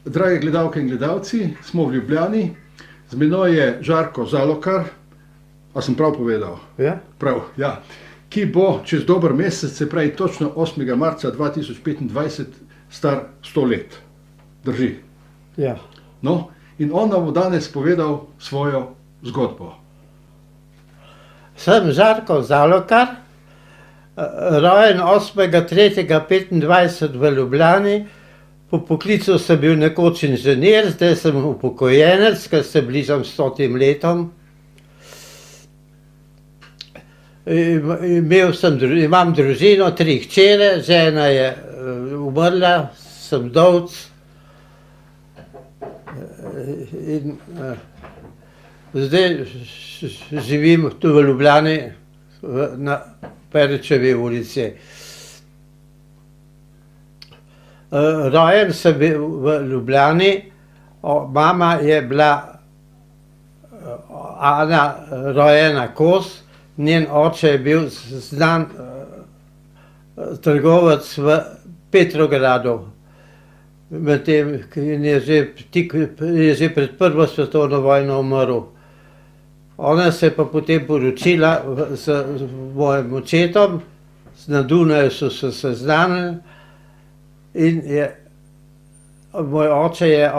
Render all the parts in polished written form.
Drage gledalke in gledalci, smo v Ljubljani, z menoj je Žarko Zalokar, a sem prav povedal? Ja? Prav, ja. Ki bo čez dober mesec, se pravi točno 8. marca 2025, star 100 let. Drži? Ja. No, in on nam bo danes povedal svojo zgodbo. Sem Žarko Zalokar, rojen 8.3.25 v Ljubljani. Po poklicu sem bil nekoč inženir, zdaj sem upokojenec, ker se bližam 100 letom. Imam družino, 3 hčere, žena je umrla, sem vdovec. Zdaj živim tu v Ljubljani, na Peričevi ulici. Rojen sem bil v Ljubljani, mama je bila Ana, rojena Kos, njen oče je bil znan trgovec v Petrogradu. Medtem je že pred prvo svetovno vojno umrl. Ona se je pa potem poročila z mojim očetom, na Dunaju so se seznanili. In moj oče je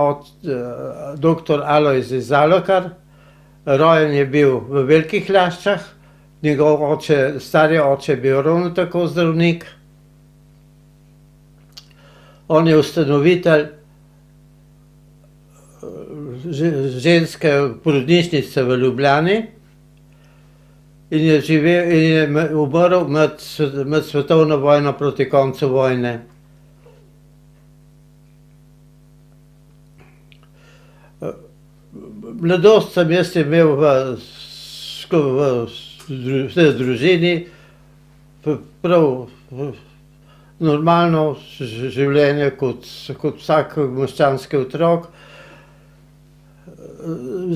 doktor Alojz Zalokar, rojen je bil v Velikih Laščah, njegov oče, stari oče je bil ravno tako zdravnik. On je ustanovitelj ženske porodnišnice v Ljubljani in je umrl med svetovno vojno proti koncu vojne. Mladost sem jaz imel v družini, prav normalno življenje kot vsak meščanski otrok.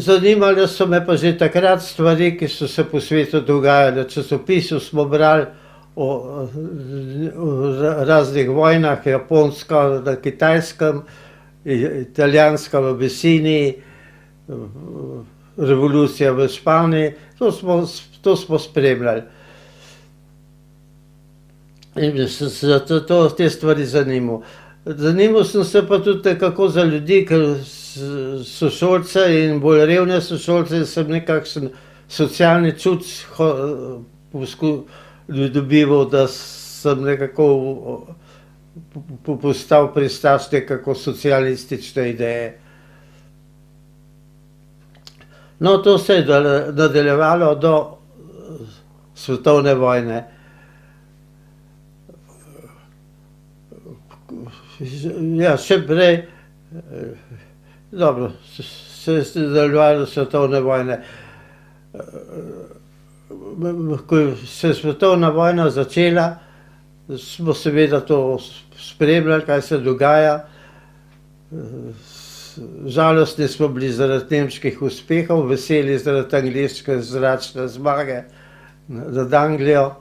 Zanimale so me pa že takrat stvari, ki so se po svetu dogajale. V časopisu smo brali o raznih vojnah, japonska na Kitajskem, italijanska v Abisiniji, revolucija v Španiji, to smo spremljali. In sem se zato te stvari zanimal. Zanimal sem se pa tudi nekako za ljudi, sošolce in bolj revne sošolce, in sem nekakšen socialni čut dobival, da sem nekako postal pristaš nekako socialistične ideje. No, to se je nadaljevalo do svetovne vojne. Ja, še prej, dobro, se je nadaljevalo svetovne vojne. Ko se je svetovna vojna začela, smo seveda to spremljali, kaj se dogaja. Žalostni smo bili zaradi nemških uspehov, veseli zaradi angleške zračne zmage nad Anglijo.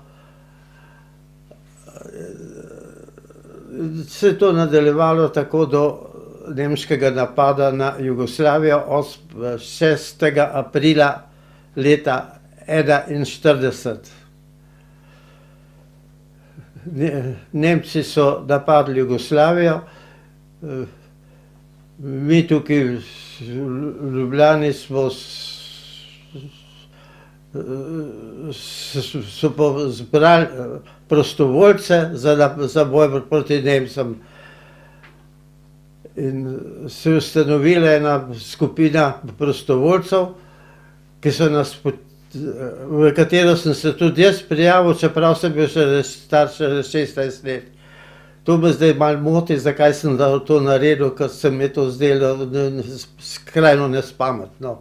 Se je to nadaljevalo tako do nemškega napada na Jugoslavijo 6. aprila leta 1941. Nemci so napadli Jugoslavijo, mi tukaj v Ljubljani so pa zbrali prostovoljce za boj proti Nemcem. In se je ustanovila ena skupina prostovoljcev, v katero sem se tudi jaz prijavil, čeprav sem bil star šele 16 let. To me zdaj malo moti, zakaj sem to naredil, ker se mi je to zdelo skrajno nespametno.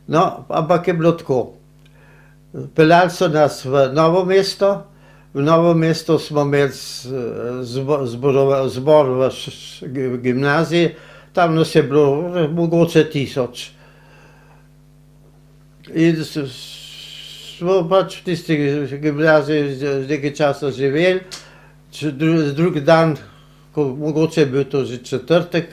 No, ampak je bilo tako. Peljali so nas v Novo mesto, v Novo mesto smo imeli zbor v gimnaziji, tam nas je bilo mogoče 1000. In smo pač v tisti gimnaziji nekaj časa živeli. Drugi dan, mogoče je bil to že četrtek,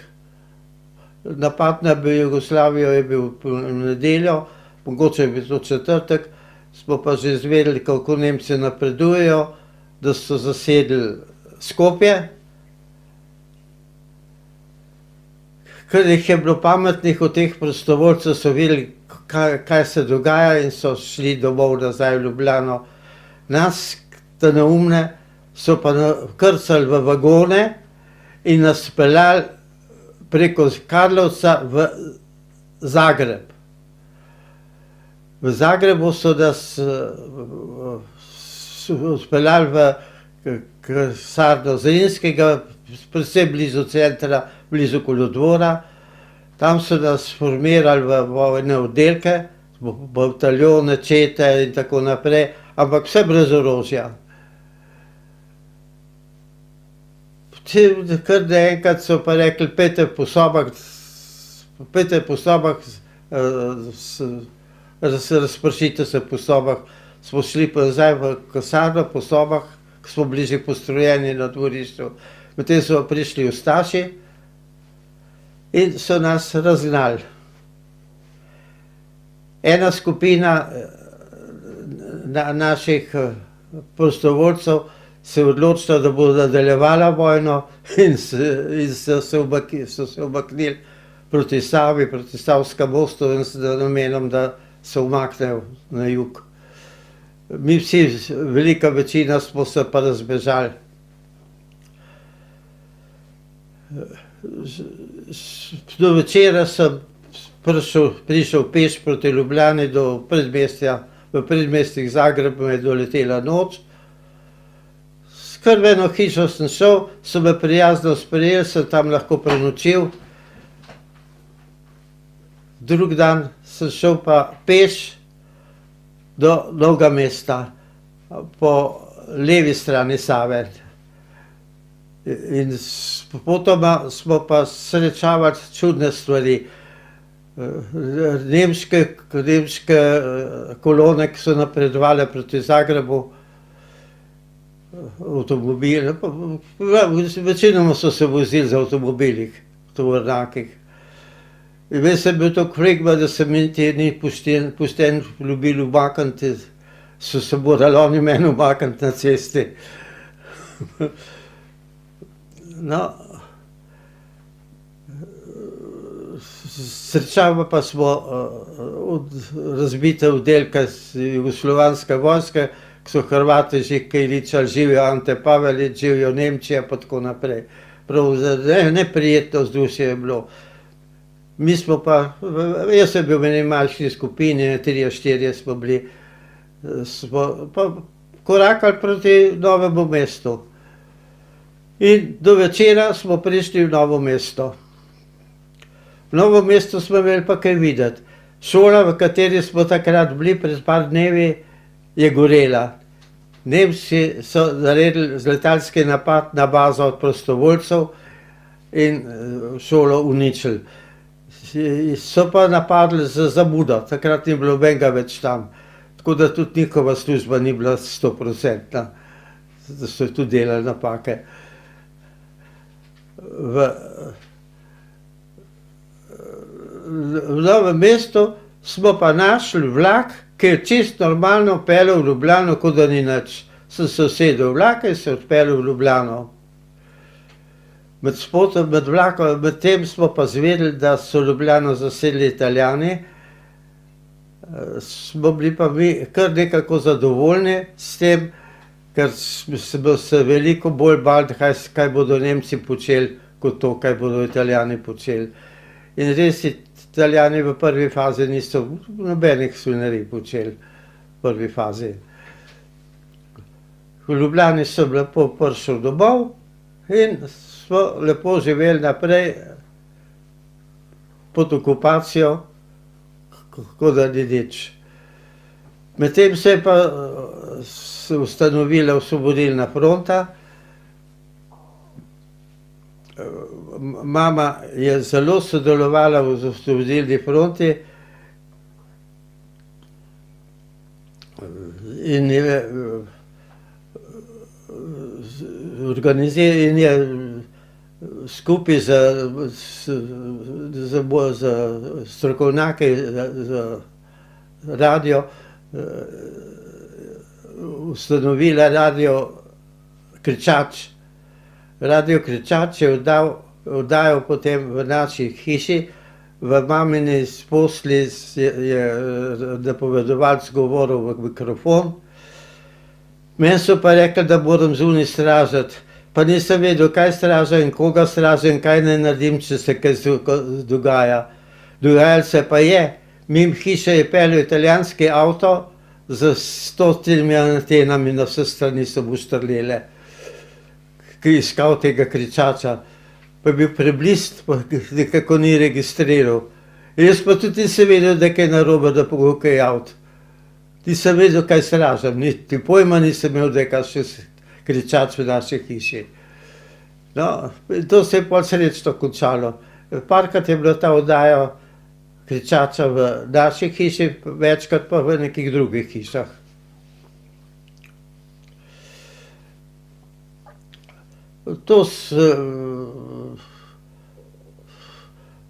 napad na Jugoslavijo je bil v nedeljo, mogoče je bil to četrtek, smo pa že izvedeli, kako Nemci napredujejo, da so zasedli Skopje. Ker jih je bilo pametnih od teh prostovoljcev, so videli, kaj se dogaja in so šli domov nazaj v Ljubljano. Nas, te neumne, so pa krcali v vagone in nas peljali preko Karlovca v Zagreb. V Zagrebu so nas speljali v kasarno Zrinskega, predvsem blizu centra, blizu kolodvora. Tam so nas formirali v vojne oddelke, bataljone, čete in tako naprej, ampak vse brez orožja. Kar naenkrat so pa rekli, pejte po sobah, razpršite se po sobah. Smo šli pa nazaj v kasarno po sobah, ko smo bili že postrojeni na dvorišču. Potem so prišli ustaši in so nas razgnali. Ena skupina naših prostovoljcev se je odločila, da bo nadaljevala vojno in so se umaknili proti Savi, proti Savskemu mostu, z namenom, da se umaknejo na jug. Mi vsi, velika večina, smo se pa razbežali. Do večera sem prišel peš proti Ljubljani do predmestja, v predmestjih Zagreba me je doletela noč. Kar v eno hišo sem šel, so me prijazno sprejeli, sem tam lahko prenočil. Drug dan sem šel pa peš do Novega mesta, po levi strani Save. In potoma smo pa srečavali čudne stvari. Nemške kolone, ki so napredovale proti Zagrebu, avtomobile, večinoma so se vozili z avtomobilih, tovornjakih. In jaz sem bil tako flegma, da se mi ni pošteno ljubili umakniti, so se morali oni meni umakniti na cesti. No, srečavali pa smo razbite oddelke jugoslovanske vojske, ki so Hrvati že kaj ličali, živijo Ante Pavelić, živijo Nemčija pa tako naprej. Prav neprijetno vzdušje je bilo. Mi smo pa, jaz sem bil v eni manjši skupini, 3-4 smo bili, smo pa korakali proti Novemu mestu. In do večera smo prišli v Novo mesto. V Novo mesto smo imeli pa kaj videti. Šola, v kateri smo takrat bili pred par dnevi, je gorela. Nemci so naredili letalski napad na bazo od prostovoljcev in šolo uničili. So pa napadli z zamudo, takrat ni bilo nobenega več tam. Tako da tudi njihova služba ni bila 100%, da so tudi delali napake. V Novem mestu smo pa našli vlak, ki je čisto normalno peljal v Ljubljano, kot da ni nič. Sem se usedel v vlak in se odpeljal v Ljubljano. Med tem smo pa izvedeli, da so Ljubljano zasedli Italijani. Smo bili pa mi kar nekako zadovoljni s tem, ker smo se veliko bolj bali, kaj bodo Nemci počeli, kot to, kaj bodo Italijani počeli. In res Italijani v prvi fazi niso nobenih svinjarij počeli, v prvi fazi. V Ljubljani sem lepo prišel domov in smo lepo živeli naprej pod okupacijo, kot da ni nič. Medtem se je pa ustanovila Osvobodilna fronta. Mama je zelo sodelovala v Osvobodilni fronti in je skupaj z strokovnjaki za radio ustanovila Radio Kričač. Radio Kričač je oddajal potem v naši hiši, v mamini posli je napovedovalec govoril v mikrofon. Meni so pa rekli, da moram zunaj stražiti, pa nisem vedel, kaj stražim in koga stražim, kaj naj naredim, če se kaj dogaja. Dogajalo se pa je, mimo hiše je peljal italijanski avto z 100 antenami, na vse strani so mu štrlele, ki je iskal tega Kričača. Pa je bil preblist, pa nekako ni registriral. Jaz pa tudi nisem vedel, da je kaj narobe, da pogledam kaj avto. Nisem vedel, kaj stražim, niti pojma nisem imel, da je kakšen Kričač v naši hiši. No, to se je pol srečno končalo. Parkrat je bila ta oddaja Kričača v naši hiši, večkrat pa v nekih drugih hišah.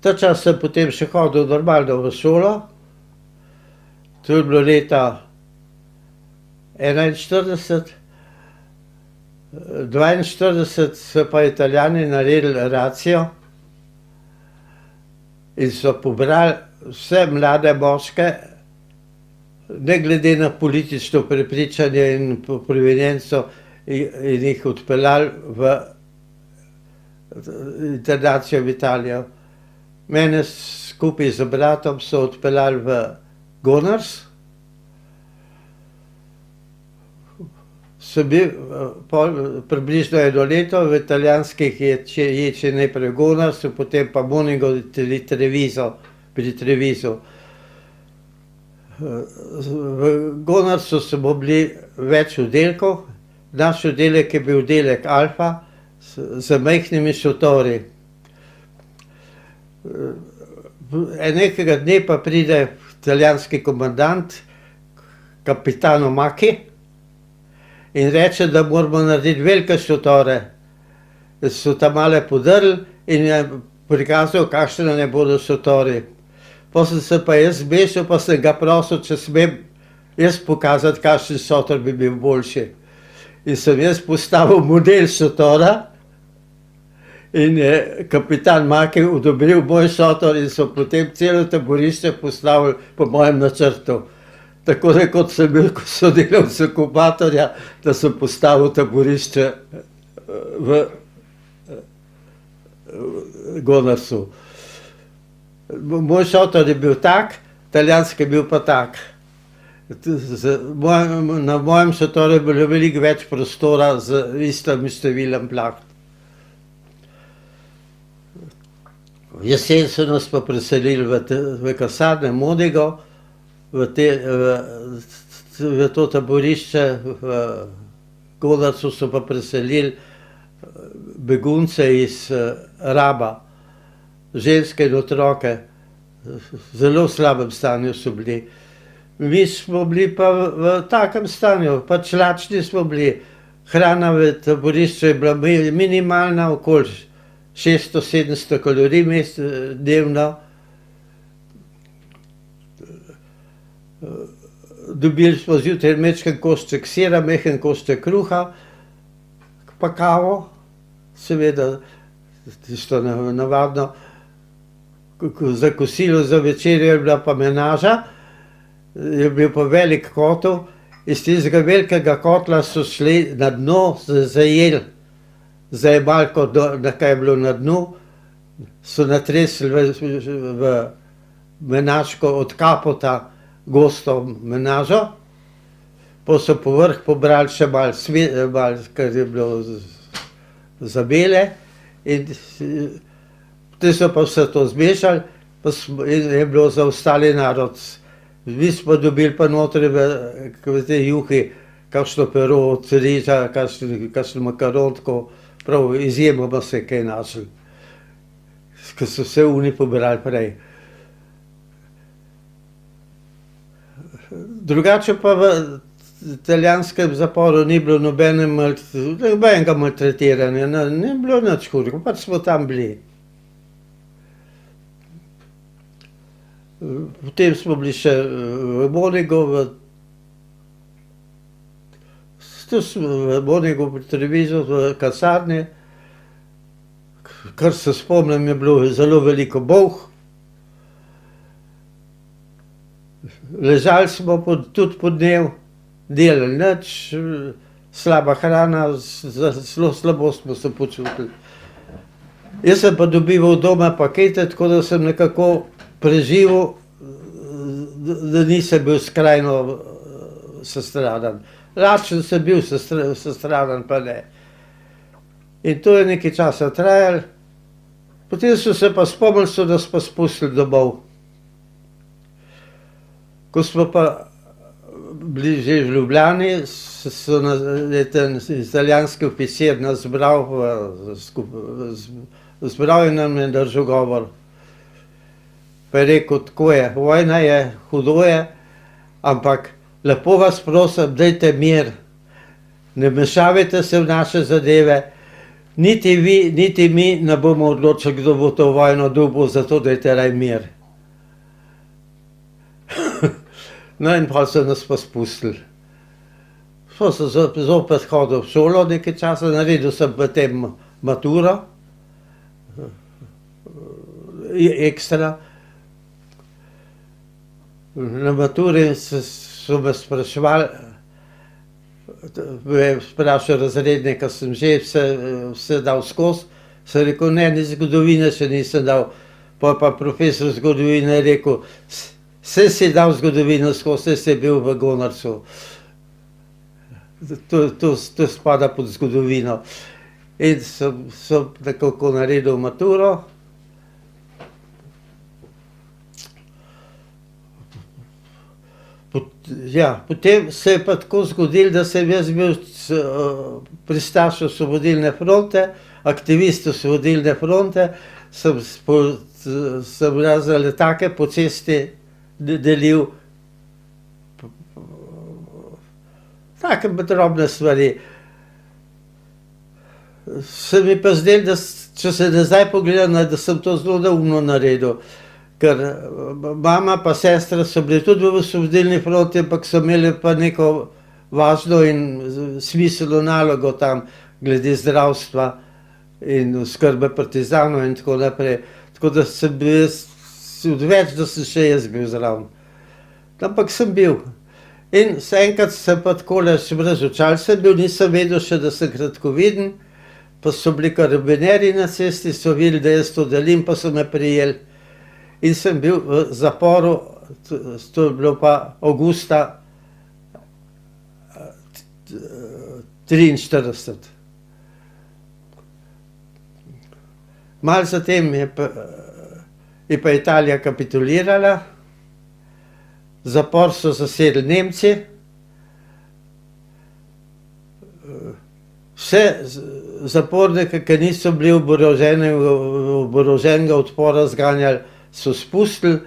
Ta čas sem potem še hodil normalno v šolo. To je bilo leta 1941, 1942 so pa Italijani naredili racijo in so pobrali vse mlade moške, ne glede na politično prepričanje in provenienco, in jih odpeljali v internacijo v Italijo. Mene skupaj z bratom so odpeljali v Gonars. Sem bil približno 1 leto v italijanskih ječi, najprej v Gonarsu, potem pa Moningo pri Trevisu. V Gonarsu smo bili več oddelkov. Naš oddelek je bil oddelek Alfa z majhnimi šotori. Nekega dne pa pride italijanski komandant, kapitano Maki, in reče, da moramo narediti velike šotore. So tam male podrli in je prikazal, kakšne ne bodo šotori. Potem sem se pa jaz zmešal, pa sem ga prosil, če smem jaz pokazati, kakšen šotor bi bil boljši. In sem jaz postavil model šotora in je kapitan Maki odobril moj šotor in so potem celo taborišče postavili po mojem načrtu. Tako da kot sem bil sodelavec okupatorja, da sem postavil taborišče v Gonarsu. Moj šotor je bil tak, italijanski je bil pa tak. Na mojem šotoru je bilo veliko več prostora z istim številom plaht. Jesen so nas pa preselili v kasarne Modigo, v to taborišče, v Gonarsu so pa preselili begunce iz Raba, ženske in otroke. V zelo slabem stanju so bili. Mi smo bili pa v takem stanju, pač lačni smo bili. Hrana v taborišču je bila minimalna, okoli 600-700 kalorij dnevno. Dobili smo zjutraj majčken košček sira, majhen košček kruha, pa kavo, seveda, tisto navadno. Za kosilo, za večerjo je bila pa menaža, je bil pa velik kotel. Iz tistega velikega kotla so šli na dno, zajeli zajemalko, kaj je bilo na dnu, so natresli v menažko od kapota gosto menažo, potem so povrh pobrali še malo, kar je bilo za bele, in potem so pa vse to zmešali, in je bilo za ostali narod. Mi smo dobili pa notri v tej juhi kakšno pero od riža, kakšen makaron, tako prav izjemoma se je kaj našli, ker so vse oni pobrali prej. Drugače pa italijanskem zaporu ni bilo nobenega maltretiranja, ni bilo nič hudega, pač smo tam bili. Potem smo bili še v Monigu, v Monigu pri televizijo, v kasarni, kar se spomnim, je bilo zelo veliko bolh. Ležali smo tudi po dnevu, delali nič, slaba hrana, zelo slabo smo se počutili. Jaz sem pa dobival doma pakete, tako da sem nekako preživel, da nisem bil skrajno sestradan. Lačen sem bil, sestradan pa ne. In to je nekaj časa trajalo, potem so se pa spomnili, so nas pa spustili domov. Ko smo pa bili že v Ljubljani, je ten italijanski oficir nas zbral in nam je držal govor. Pa je rekel, tako je, vojna je, hudo je, ampak lepo vas prosim, dajte mir, ne mešavajte se v naše zadeve, niti vi, niti mi ne bomo odločili, kdo bo to vojno dobil, zato dajte raj mir. No in pa so nas pa spustili. So se zopet hodil v šolo nekaj časa, naredil sem potem maturo, ekstra. Na maturi so me spraševali, me je vprašal razrednik, a sem že vse dal skozi. Sem rekel, ne, ni zgodovine še nisem dal. Pa profesor zgodovine je rekel, saj si dal zgodovino skozi, saj si bil v Gonarcu. To spada pod zgodovino. In sem nekako naredil maturo. Ja, potem se je pa tako zgodilo, da sem jaz bil pristaš Osvobodilne fronte, aktivist Osvobodilne fronte, sem razne letake po cesti delil, take drobne stvari. Se mi pa zdelo, da če se nazaj pogledam, da sem to zelo neumno naredil. Ker mama pa sestra so bili tudi v Osvobodilni fronti, ampak so imeli pa neko važno in smiselno nalogo tam glede zdravstva in oskrbe partizanov in tako naprej. Tako da sem bil jaz odveč, da sem še jaz bil zraven. Ampak sem bil. In enkrat sem pa takole še razočal sem bil, nisem vedel še, da sem kratkoviden, pa so bili karabinjerji na cesti, so videli, da jaz to delim, pa so me prijeli. In sem bil v zaporu, to je bilo pa avgusta 1943. Malo zatem je pa Italija kapitulirala, zapor so zasedli Nemci, vse zapornike, ki niso bili oboroženega odpora zganjali, so spustili,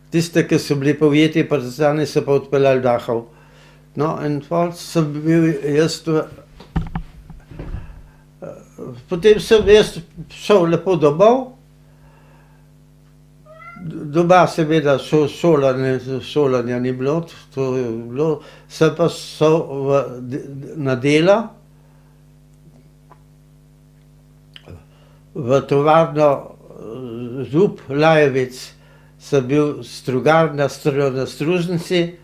tiste, ki so bili pa ujeti partizani, so pa odpeljali v Dachau. No, in potem sem bil jaz, potem sem jaz šel lepo domov, doma seveda šolanja ni bilo, to je bilo, sem pa šel na delo, v tovarno Žup Lajevic, sem bil strugar na stružnici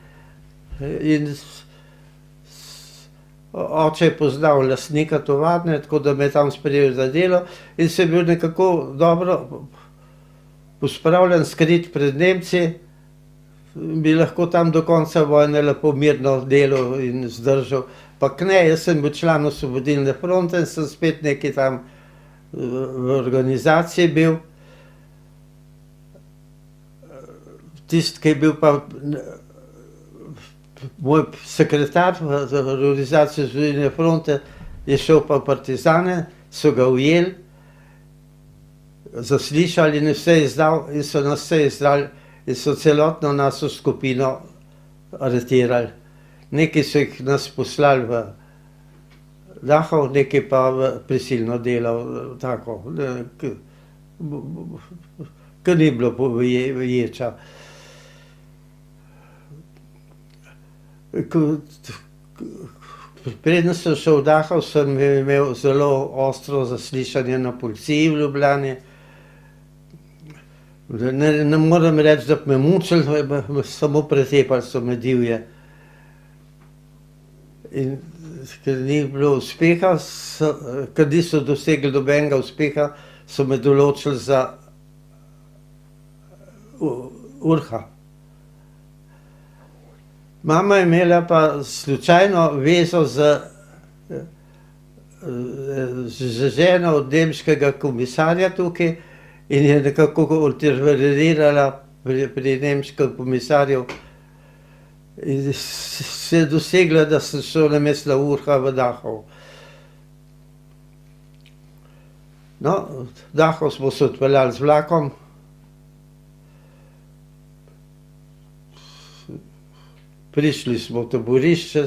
in oče je poznal lastnika tovarne, tako da me je tam sprejel za delo in sem bil nekako dobro pospravljen, skrit pred Nemci, bi lahko tam do konca vojne lepo mirno delal in zdržal. Pa ne, jaz sem bil član Osvobodilne fronte in sem spet nekaj tam v organizaciji bil. Tisti, ki je bil pa moj sekretar v organizaciji Osvobodilne fronte, je šel pa v partizane, so ga ujeli, zaslišali in vse izdal in so nas vse izdali in so celotno našo skupino aretirali. nekaj so jih nas poslali v Dachau, nekaj pa v prisilno delo, tako, ke ni bilo ječa. Preden sem šel v Dachau, sem imel zelo ostro zaslišanje na policiji v Ljubljani. Ne moram reči, da bi me mučili, samo pretepali so me divje. In ker ni bilo uspeha, ker niso dosegli nobenega uspeha, so me določili za urha. Mama je imela pa slučajno vezo z ženo od nemškega komisarja tukaj in je nekako intervenirala pri nemškem komisarju. In se je dosegla, da sem šel namesto urha v Dachau. No, v Dachau smo se odpeljali z vlakom. Prišli smo v taborišče,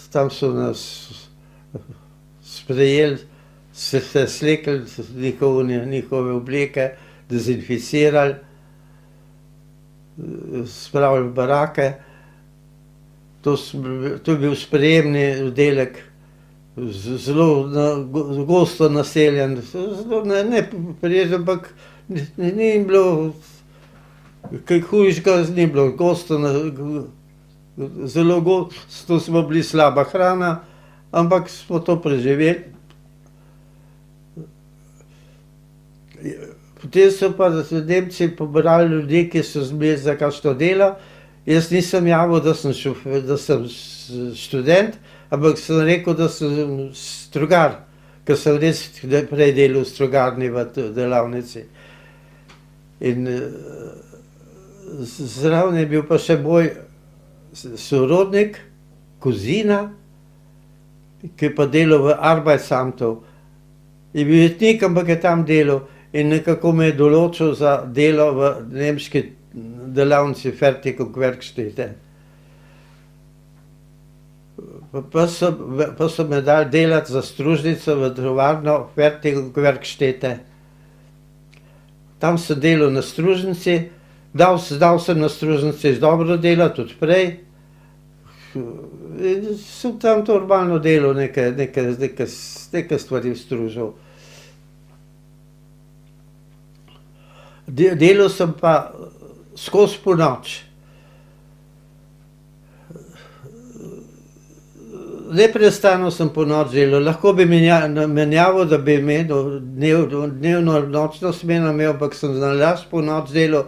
tam so nas sprejeli, se slekli njihove obleke, dezinficirali, spravili v barake. To je bil sprejemni oddelek, zelo gosto naseljen, ne priježen, ampak ni bilo kaj hujšega, ni bilo gosto, zelo gosto smo bili, slaba hrana, ampak smo to preživeli. Potem so pa Nemci pobrali ljudi, ki so bili za kakšno delo. Jaz nisem javil, da sem študent, ampak sem rekel, da sem strugar, ker sem res prej delal v strugarni v delavnici. In zraven je bil pa še moj sorodnik, kozina, ki je pa delal v Arbeitsamtu. Je bil jetnik, ampak je tam delal in nekako me je določil za delo v nemški delavnici Fertigungswerkstätte. Pa so me dali delati za stružnico v tovarno Fertigungswerkstätte. Tam sem delal na stružnici, dal sem na stružnici dobro delati, tudi prej. In sem tam normalno delal, neke stvari stružil. Delal sem pa skozi ponoč. Neprestano sem ponoč delal, lahko bi menjavo, da bi imel dnevno nočno smeno imel, ampak sem nalašč ponoč delal,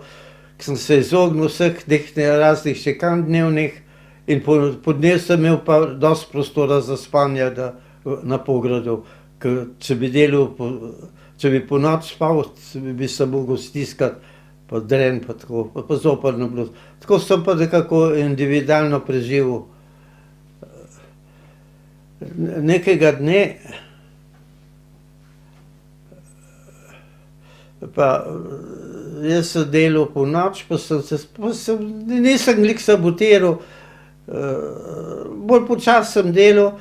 ker sem se izognil vseh teh raznih šikan dnevnih in po dnev sem imel pa dosti prostora za spanje na pogradu, ker če bi ponoč spal, bi se mogel stiskati, pa dren, pa tako, pa zoprno bilo. Tako sem pa nekako individualno preživel. Nekega dne pa jaz sem delal ponoč, nisem glih sabotiral, bolj počasi sem delal,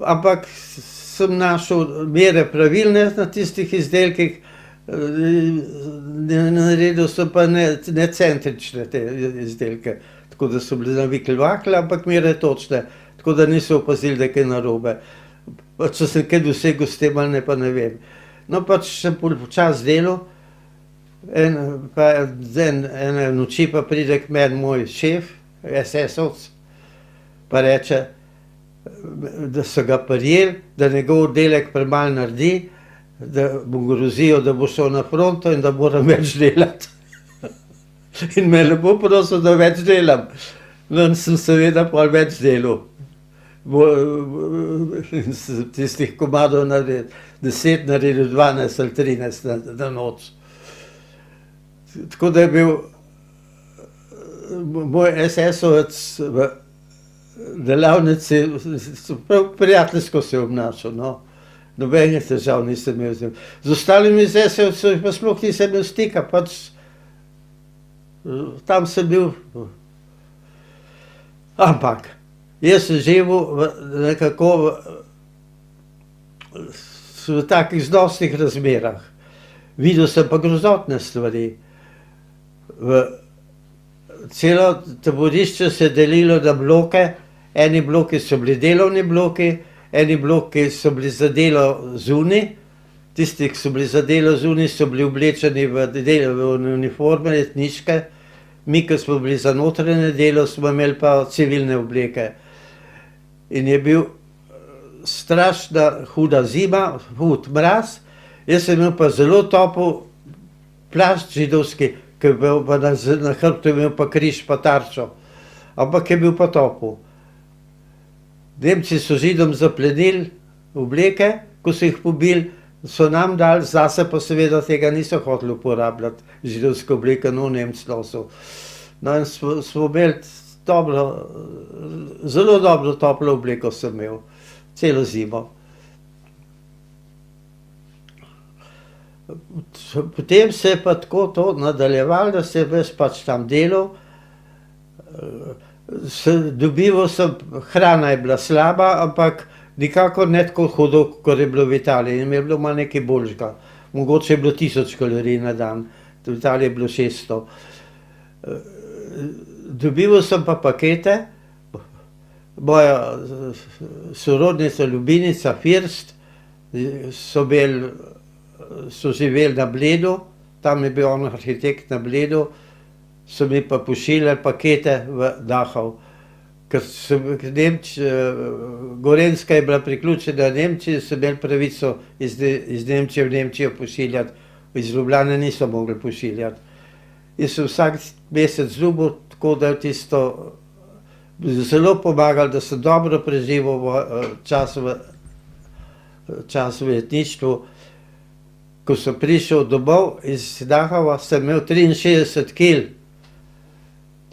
ampak sem našel mere pravilne na tistih izdelkih, naredil sem pa necentrične te izdelke, tako da so bili navikli-vakli, ampak mere točne, tako da niso opazili, da je kaj narobe. Pa če sem kaj dosegel s tem ali ne, pa ne vem. No, pač sem počasi delal, ene noči pa pride k meni moj šef, SS-ovc, pa reče, da so ga prijeli, da njegov oddelek premalo naredi, da mu grozijo, da bo šel na fronto in da moram več delati. In me lepo prosil, da več delam. No, in sem seveda pol več delal. Tistih komadov naredil 10, naredil 12 ali 13 na noč. Tako da je bil moj SS-ovec v delavnici, prav prijateljsko se je obnašal, no. Nobenih težav nisem imel z njim. Z ostalimi SS-ovci pa sploh nisem imel stika, pač tam sem bil. Ampak jaz sem živel nekako v takih znosnih razmerah. Videl sem pa grozotne stvari. Celo taborišče se je delilo na bloke, eni bloki so bili delovni bloki, eni bloki so bili za delo zunaj, tisti, ki so bili za delo zunaj, so bili oblečeni v uniforme, letniške, mi, ki smo bili za notranje delo, smo imeli pa civilne obleke. In je bil strašna huda zima, hud mraz, jaz sem imel pa zelo topel plašč židovski, ki je bil pa na hrbtu imel pa križ pa tarčo, ampak je bil pa topel. Nemci so Židom zaplenili obleke, ko so jih pobili, so nam dali, zase pa seveda tega niso hoteli uporabljati, židovske obleke, no Nemc nosil. No in smo imeli dobro, zelo dobro toplo obleko sem imel, celo zimo. Potem se je pa tako to nadaljevalo, da se je ves pač tam delal. Dobival sem, hrana je bila slaba, ampak nikakor ne tako hudo, kot je bilo v Italiji. In mi je bilo malo nekaj boljšega. Mogoče je bilo 1000 kalorij na dan, v Italiji je bilo 600. Dobival sem pa pakete, moja sorodnica, ljubinica, First, so živeli na Bledu, tam je bil on arhitekt na Bledu, so mi pa pošiljali pakete v Dachau. Ker Gorenjska je bila priključena Nemčiji, so imeli pravico iz Nemčije v Nemčijo pošiljati, iz Ljubljane niso mogli pošiljati. In sem vsak mesec dobil, tako da je tisto zelo pomagalo, da sem dobro preživel čas v jetništvu. Ko sem prišel domov iz Dachauja, sem imel 63 kil.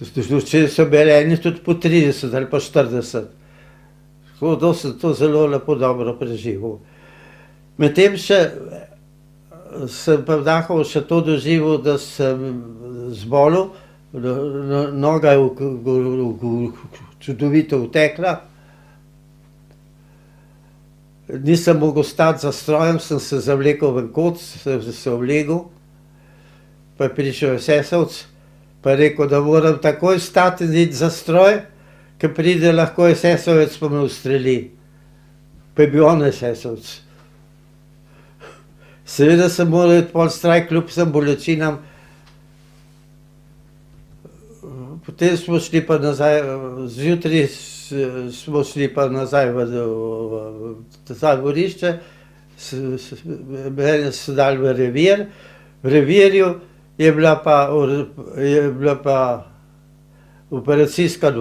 Če so bili eni tudi po 30 ali pa 40. Tako da sem to zelo lepo dobro preživel. Medtem sem pa v Dachauju še to doživel, da sem zbolel, noga je čudovito utekla. Nisem mogel stati za strojem, sem se zavlekel v kot, sem se oblegel. Pa je prišel esesovec, pa je rekel, da moram takoj stati in iti za stroj, ker pride lahko esesovec pa me ustreli. Pa je bil on esesovec. Seveda sem moral iti pol straj, kljub vsem bolečinam. Potem smo šli pa nazaj, zjutraj smo šli pa nazaj v taborišče, mene so dali v revir. V revirju je bila pa operacijska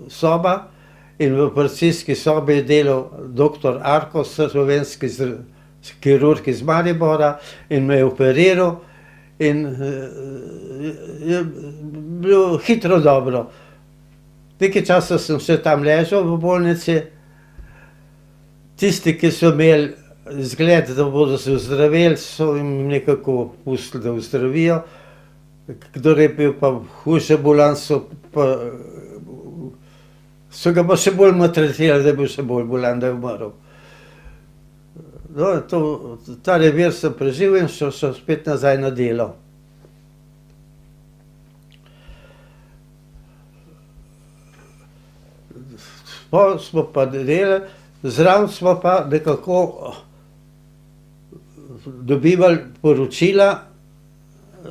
soba in v operacijski sobi je delal doktor Arko, slovenski kirurg iz Maribora, in me je operiral in je bilo hitro dobro. Nekaj časa sem še tam ležal v bolnici. Tisti, ki so imeli zgled, da bodo se ozdravili, so jim nekako pustili, da ozdravijo. Kdor je bil pa hujše bolan, so ga pa še bolj maltretirali, da je bil še bolj bolan, da je umrl. No, ta revir sem preživel in šel spet nazaj na delo. Pol smo pa delali, zraven smo pa nekako dobivali poročila,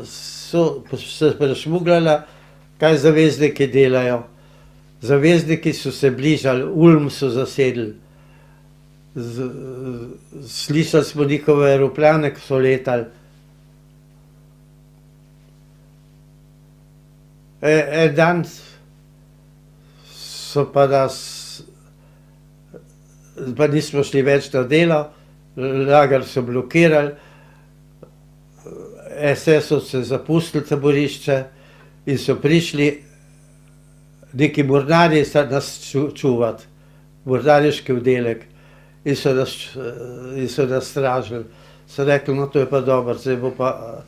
so se prešmugljala, kaj zavezniki delajo. Zavezniki so se bližali, Ulm so zasedli. Slišali smo njihove aeroplane, ki so letali. En dan so pa nas, pa nismo šli več na delo, lager so blokirali, SS-ovci zapustili taborišče in so prišli neki mornarji nas čuvati, mornarješki oddelek. In so nas stražili. So rekli, no to je pa dobro, zdaj bo pa,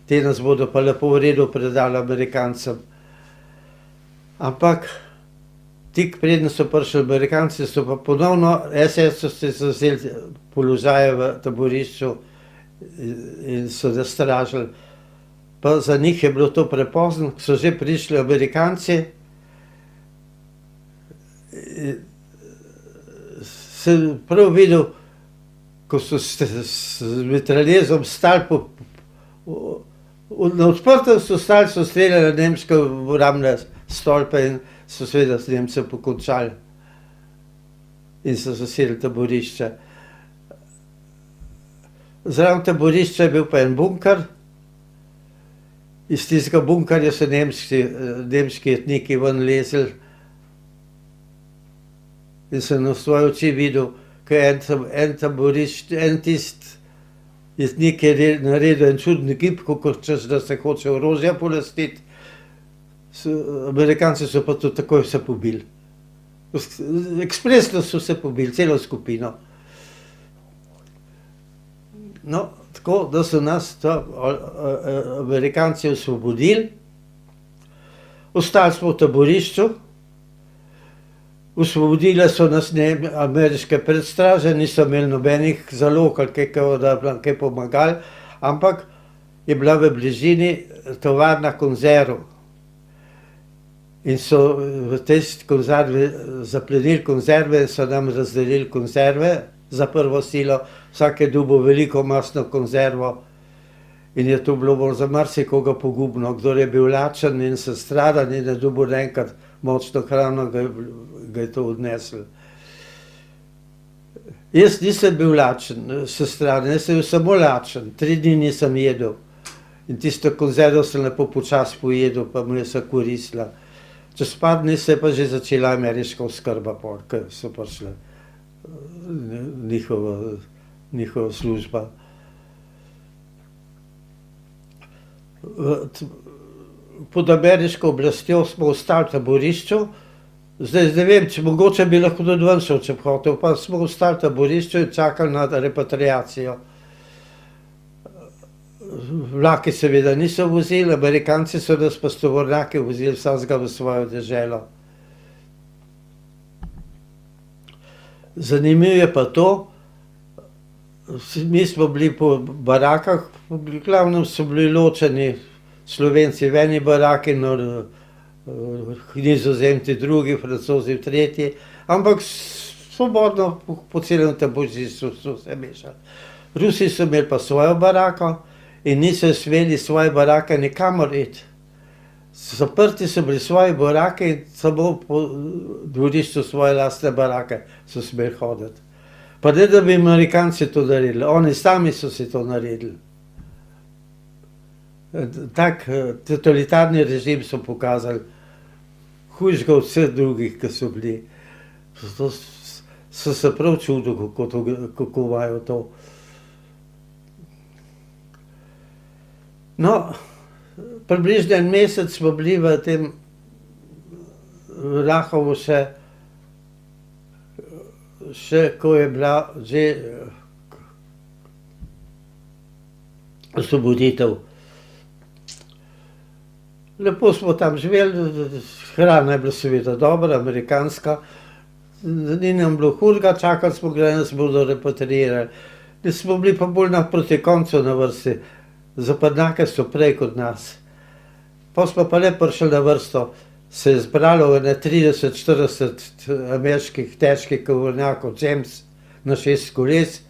te nas bodo pa lepo v redu predali Amerikancem. Ampak tik preden so prišli Amerikanci, so pa ponovno SS-ovci zavzeli položaje v taborišču in so ga stražili. Pa za njih je bilo to prepozno, ko so že prišli Amerikanci, sem prav videl, ko so s mitraljezom stali na odprtem so stali, so streljali nemške obrambne stolpe in so seveda s Nemce pokončali in so zasedli taborišče. Zraven taborišča je bil pa en bunker. Iz tistega bunkerja so nemški etniki ven lezli in sem na svoje oči videl, ko je en taborišč, en tist etnik je naredil en čudni gib, kako češ, da se hoče orožja polastiti. Amerikanci so pa to takoj vse pobili. Ekspresno so se pobili, celo skupino. No, tako da so nas Amerikanci osvobodili, ostali smo v taborišču, osvobodile so nas ameriške predstraže, niso imeli nobenih zalog ali da bi nam kaj pomagali, ampak je bila v bližini tovarna konzerv. In so v tej konzervi zaplenili konzerve in so nam razdelili konzerve za prvo silo. Vsak je dobil veliko masno konzervo in je to bilo bolj za marsikoga pogubno. Kdor je bil lačen in sestradan in je dobil naenkrat močno hrano, ga je to odnesel. Jaz nisem bil lačen, sestradan, jaz sem bil samo lačen. 3 dni nisem jedel. In tisto konzervo sem lepo počasi pojedel, pa mu je se koristila. Čez par dni se je pa že začela ameriška oskrba, ker so prišle njihova služba. Pod ameriško oblastjo smo ostali v taborišču. Zdaj ne vem, če mogoče bi lahko tudi ven šel, če bi hotel, pa smo ostali v taborišču in čakali na repatriacijo. Vlaki seveda niso vozili, Amerikanci so nas pa s tovornjaki vozili vsakega v svojo deželo. Zanimivo je pa to, mi smo bili po barakah, v glavnem so bili ločeni Slovenci v eni baraki, Nizozemci drugi, Francozi v tretji, ampak svobodno po celem taborišču so se mešali. Rusi so imeli pa svojo barako in niso smeli svoje barake nikamor iti. Zaprti so bili svoje barake in samo po dvorišču svoje lastne barake so smeli hoditi. Pa ne, da bi Amerikanci to naredili, oni sami so si to naredili. Tak totalitarni režim so pokazali, hujšega od vseh drugih, ki so bili. So se prav čudili, kako imajo to. No, približno en mesec smo bili v tem Lahovu še ko je bila že osvoboditev. Lepo smo tam živeli, hrana je bila seveda dobra, amerikanska, ni nam bilo hudega, čakali smo, da nas bodo repatriirali. Smo bili pa bolj proti koncu na vrsti. Zapadnjake so prej kot nas. Pa smo pa le prišli na vrsto, se je zbralo 30-40 ameriških težkih tovornjakov, James na 6 koles,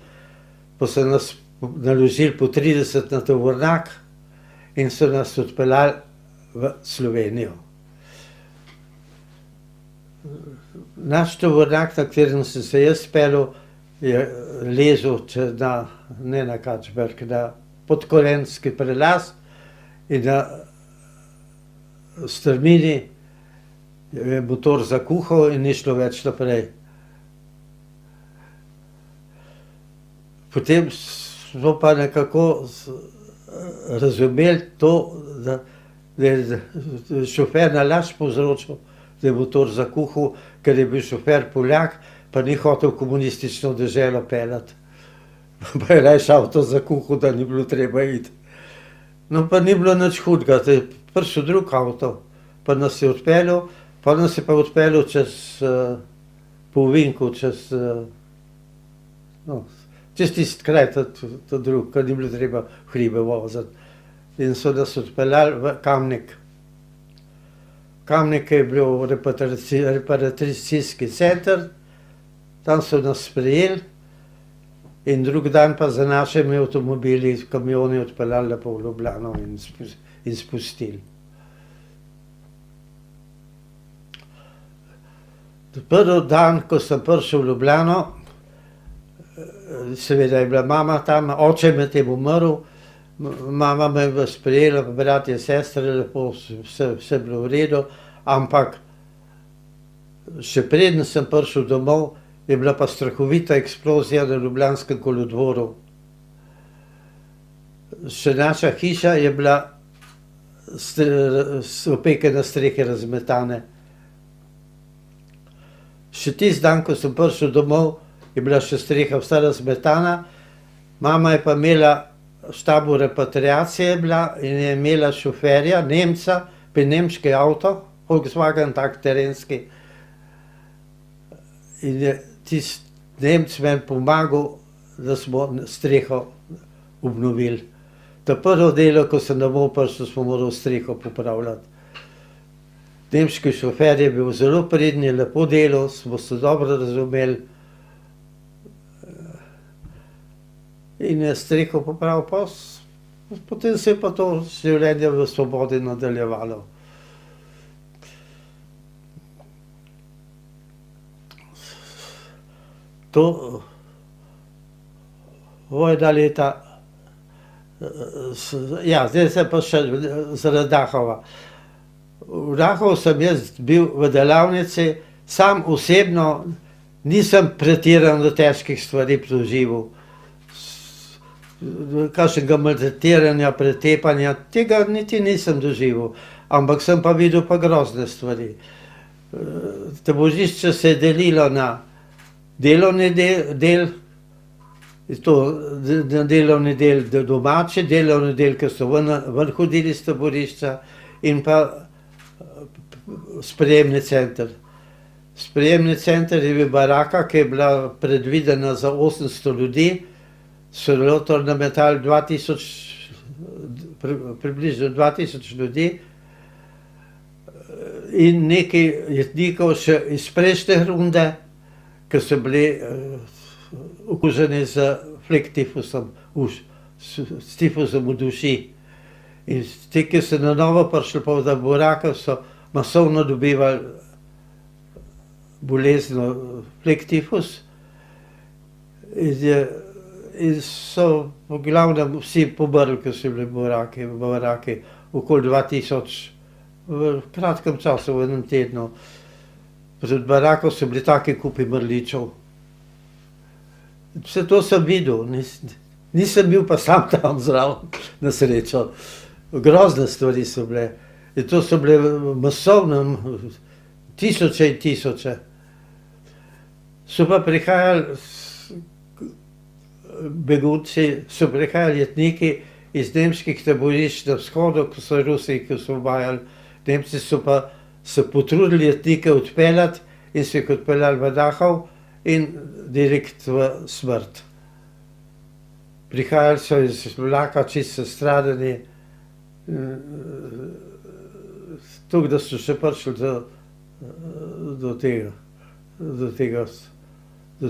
pa so nas naložili po 30 na tovornjak in so nas odpeljali v Slovenijo. Naš tovornjak, na katerem sem se jaz peljal, je ležal ne na Kačberg, na Podkolenski prelaz in na strmini je motor zakuhal in ni šlo več naprej. Potem smo pa nekako razumeli to, da je šofer nalašč povzročil, da je motor zakuhal, ker je bil šofer Poljak, pa ni hotel komunistično deželo peljati. Pa je rajši avto zakuhal, da ni bilo treba iti. No, pa ni bilo nič hudega, da je prišel drug avto, pa nas je odpeljal, Pol nas je pa odpeljal po ovinku, čez tisti kraj, ta drug, ker ni bilo treba v hribe voziti. In so nas odpeljali v Kamnik. Kamnik je bil repatriacijski center, tam so nas sprejeli in drug dan pa za našimi avtomobili, kamioni odpeljali lepo v Ljubljano in spustili. Prvi dan, ko sem prišel v Ljubljano, seveda je bila mama tam, oče je medtem umrl, mama me je sprejela, bratje, sestre, lepo, vse bilo v redu, ampak še preden sem prišel domov, je bila pa strahovita eksplozija na Ljubljanskem kolodvoru. Še naša hiša je bila opeke na strehi razmetane. Še tisti dan, ko sem prišel domov, je bila še streha vsa razmetana, mama je pa imela v štabu repatriacije bila in je imela šoferja, Nemca, pri nemški avto, Volkswagen, tak terenski. In je tisti Nemec meni pomagal, da smo streho obnovili. Ta prvo delo, ko sem domov prišel, smo morali streho popravljati. Nemški šofer je bil zelo priden, je lepo delal, smo se dobro razumeli. In je streho popravil, potem se je pa to življenje v svobodi nadaljevalo. To vojna leta, ja, zdaj se pa še zaradi Dachova. V Dachovu sem jaz bil v delavnici, sam osebno nisem pretirano težkih stvari doživel. Kakšnega maltretiranja, pretepanja, tega niti nisem doživel, ampak sem pa videl pa grozne stvari. Taborišče se je delilo na delovni del, delovni del domači, delovni del, ki so ven hodili iz taborišča, in pa sprejemni center. Sprejemni center je bil baraka, ki je bila predvidena za 800 ljudi, so noter nametali približno 2000 ljudi in nekaj jetnikov še iz prejšnje runde, ki so bili okuženi z flektifusom, s tifusom v duši. In ti, ki so na novo prišli pa v barake, so masovno dobivali bolezen flektifus. In so v glavnem vsi pomrli, ki so bili v baraki, okoli 2000, v kratkem času, v enem tednu. Pred barako so bili taki kupi mrličev. Vse to sem videl, nisem bil pa sam tam zraven, na srečo. Grozne stvari so bile. In to so bile masovne, tisoče in tisoče. So pa prihajali begunci, so prihajali jetniki iz nemških taborišč na vzhodu, ko so Rusi osvobajali. Nemci so pa se potrudili jetnike odpeljati in so jih odpeljali v Dachau in direkt v smrt. Prihajali so iz vlaka čisto sestradani, tako da so še prišli do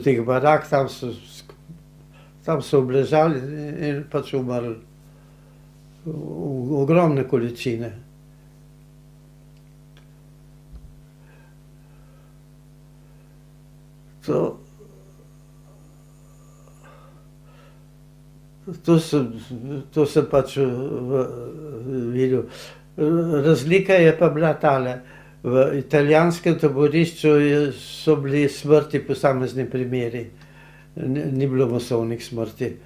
teh barak, tam so obležali in pač umrli. Ogromne količine. To sem pač videl. Razlika je pa bila tale. V italijanskem taborišču so bili smrti posamezni primeri. Ni bilo masovnih smrti.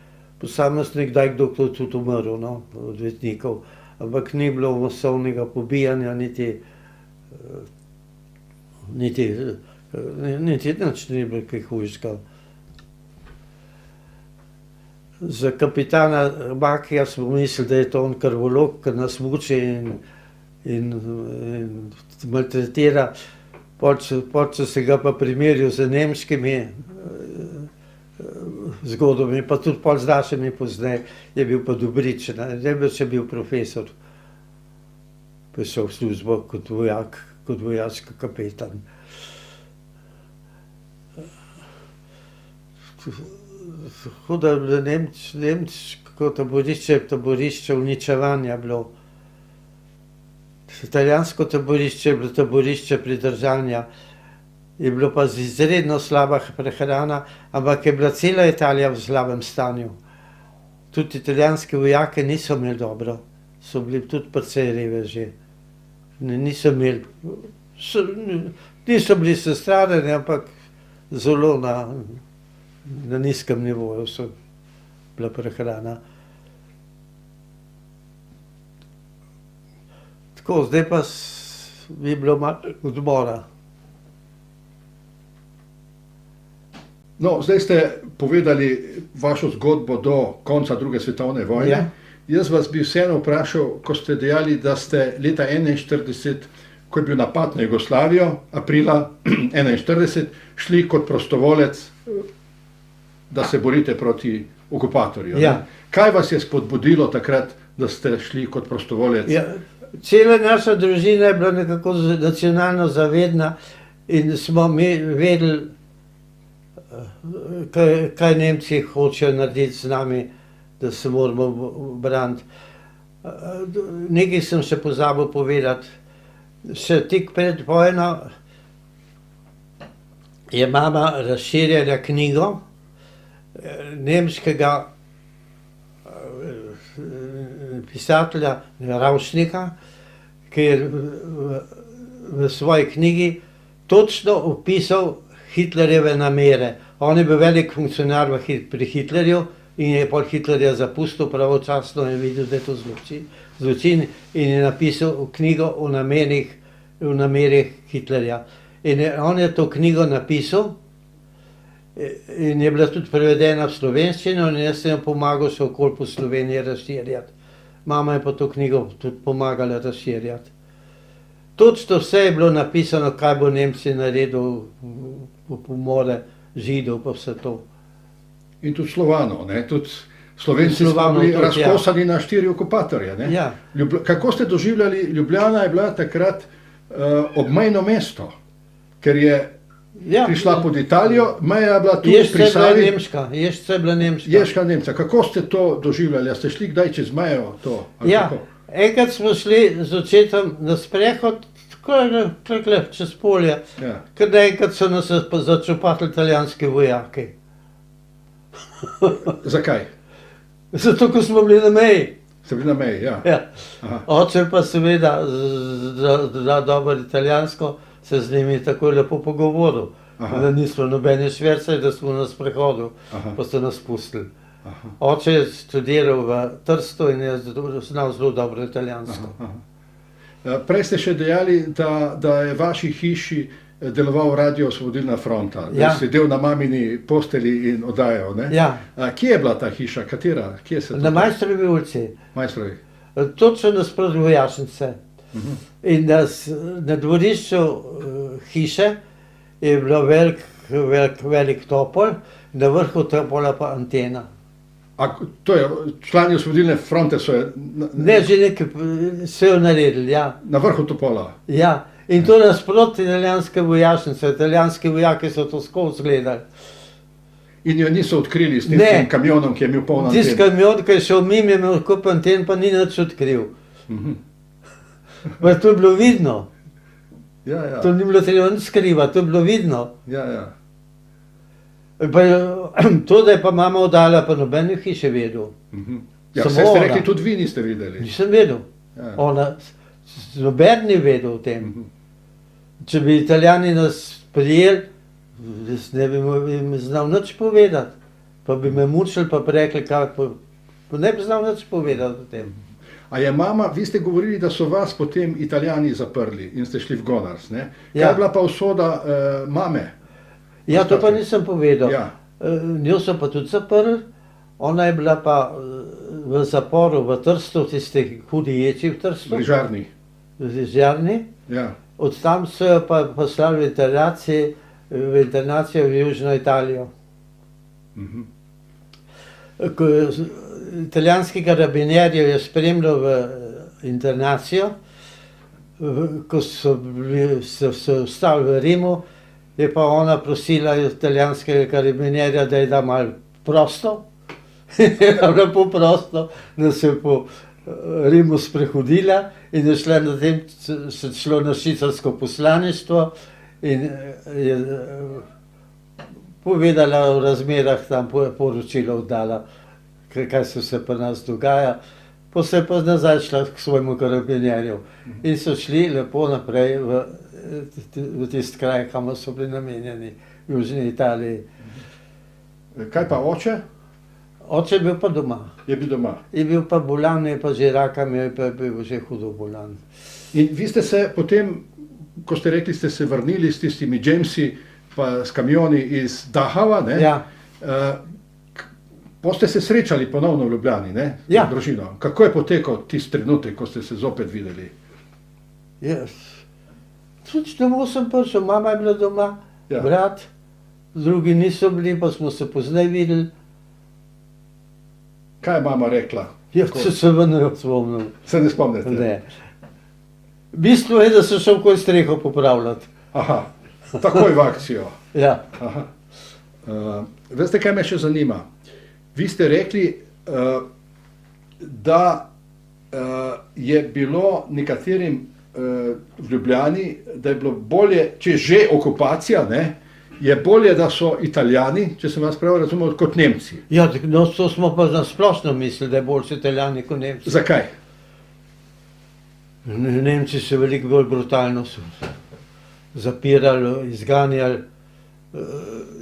Posameznik, kdaj kdo tudi umrl, no, od jetnikov. Ampak ni bilo masovnega pobijanja, niti nič ni bilo kaj hujšega. Za kapitana Bakija smo mislili, da je to on krvolok, ki nas muči in maltretira. Pol so se ga pa primerjal z nemškimi zgodbami, pa tudi pol z našimi pozneje je bil pa Dobričen, najbrž je bil profesor. Pa je šel v službo kot vojak, kot vojaški kapetan. Hudo je bilo nemško taborišče uničevanja bilo. Italijansko taborišče je bilo taborišče pridržanja. Je bilo pa izredno slaba prehrana, ampak je bila cela Italija v slabem stanju. Tudi italijanski vojaki niso imeli dobro, so bili tudi precej reveži. Niso bili sestradani, ampak zelo na nizkem nivoju so bila prehrana. Tako, zdaj pa bi bilo malo odmora. No, zdaj ste povedali vašo zgodbo do konca druge svetovne vojne. Ja. Jaz vas bi vseeno vprašal, ko ste dejali, da ste leta 1941, ko je bil napad na Jugoslavijo, aprila 1941, šli kot prostovolec, da se borite proti okupatorju. Ja. Kaj vas je spodbudilo takrat, da ste šli kot prostovolec? Ja, cela naša družina je bila nekako nacionalno zavedna in smo mi vedeli, kaj Nemci hočejo narediti z nami, da se moramo braniti. Nekaj sem še pozabil povedati. Še tik pred vojno je mama razširjala knjigo nemškega pisatelja Ravšnika, ki je v svoji knjigi točno opisal Hitlerjeve namere. On je bil velik funkcionar pri Hitlerju in je pol Hitlerja zapustil pravočasno in videl, da je to zločin in je napisal knjigo o namerih Hitlerja. In on je to knjigo napisal in je bila tudi prevedena v slovenščino in jaz sem jo pomagal še okoli po Sloveniji razširjati. Mama je pa to knjigo tudi pomagala razširjati. Točno vse je bilo napisano, kaj bo Nemci naredil, pomore Židov pa vse to. In tudi Slovanov, ne? Tudi Slovenci smo bili razkosani na 4 okupatorje, ne? Ja. Kako ste doživljali, Ljubljana je bila takrat obmejno mesto, ker je prišla pod Italijo, meja je bila tu pri Savi. Ježca je bila nemška. Ježka Nemca. Kako ste to doživljali? A ste šli kdaj čez mejo? Ja, enkrat smo šli z očetom na sprehod, tako čez polje, ker enkrat so nas začopatili italijanski vojaki. Zakaj? Zato, ko smo bili na meji. Ste bili na meji, ja. Oče pa seveda za dobro italijansko se z njimi tako lepo pogovoril, da nismo nobeni švercali, da smo na sprehodu, pa so nas pustili. Oče je študiral v Trstu in je znal zelo dobro italijansko. Prej ste še dejali, da je v vaši hiši deloval Radio Osvobodilna fronta, da je sedel na mamini posteli in oddajal, ne? Ja. Kje je bila ta hiša? Katera? Kje se to? Na Majstrovi ulici. Majstrovi. Točno nasproti vojašnice. In na dvorišču hiše je bilo velik topol, na vrhu topola pa antena. A to je, člani Osvobodilne fronte so je... Ne, že nekaj so jo naredili, ja. Na vrhu topola? Ja, in to nasproti italijanske vojašnice, italijanski vojaki so to skozi gledali. In jo niso odkrili s tistim kamionom, ki je imel polno anten? Tisti kamion, ki je šel mimo, je imel kup anten, pa ni nič odkril. To je bilo vidno. To ni bilo treba nič skrivati, to je bilo vidno. To, da je pa mama oddala, pa noben v hiši vedel. Ja, vse ste rekli, tudi vi niste videli. Nisem vedel. Noben ni vedel o tem. Če bi Italijani nas prijeli, ne bi mi znal nič povedati. Pa bi me mučili, pa bi rekli, pa ne bi znal nič povedati o tem. A je mama, vi ste govorili, da so vas potem Italijani zaprli in ste šli v Gonars, ne? Kaj je bila pa usoda mame? Ja, to pa nisem povedal. Njo so pa tudi zaprli, ona je bila pa v zaporu v Trstu, tisti hudi ječi v Trstu. Brižarni. v Žarni. Ja. Od tam so jo pa poslali v internacijo v Južno Italijo. Mhm. Italijanski karabinjerjev je spremljal v internacijo, ko so se ostali v Rimu, je pa ona prosila italijanskega karabinjerja, da ji da malo prosto. Je lepo prosto, da se je po Rimu sprehodila in je šla na tem, se šlo na švicarsko poslaništvo in je povedala o razmerah, tam poročilo oddala, kaj se pri nas dogaja. Pa se je pa nazaj šla k svojemu karabinjerju in so šli lepo naprej v tisti kraj, kamor so bili namenjeni, v Južni Italiji. Kaj pa oče? Oče je bil pa doma. Je bil doma. Je bil pa bolan, je pa že rakam, je pa bil že hudo bolan. In vi ste se potem, ko ste rekli, ste se vrnili s tistimi Jamesi pa s kamioni iz Dachau, ne? Ja. Pa ste se srečali ponovno v Ljubljani, ne? Ja. Z družino. Kako je potekal tisti trenutek, ko ste se zopet videli? Jaz. Tudi domov sem prišel, mama je bila doma, Ja. brat, drugi niso bili, pa smo se pozneje videli. Kaj je mama rekla? Ja, če se ven ne spomnim. Se ne spomnite? Ne. Bistvo je, da sem šel koj streho popravljati. Aha, takoj v akcijo. Ja. Aha. Veste, kaj me še zanima? Vi ste rekli, da je bilo nekaterim v Ljubljani, da je bilo bolje, če že okupacija, ne, je bolje, da so Italijani, če sem vas prav razumel, kot Nemci. Ja, no, to smo pa na splošno mislili, da je boljši Italijani kot Nemci. Zakaj? Nemci so veliko bolj brutalno zapirali, izganjali.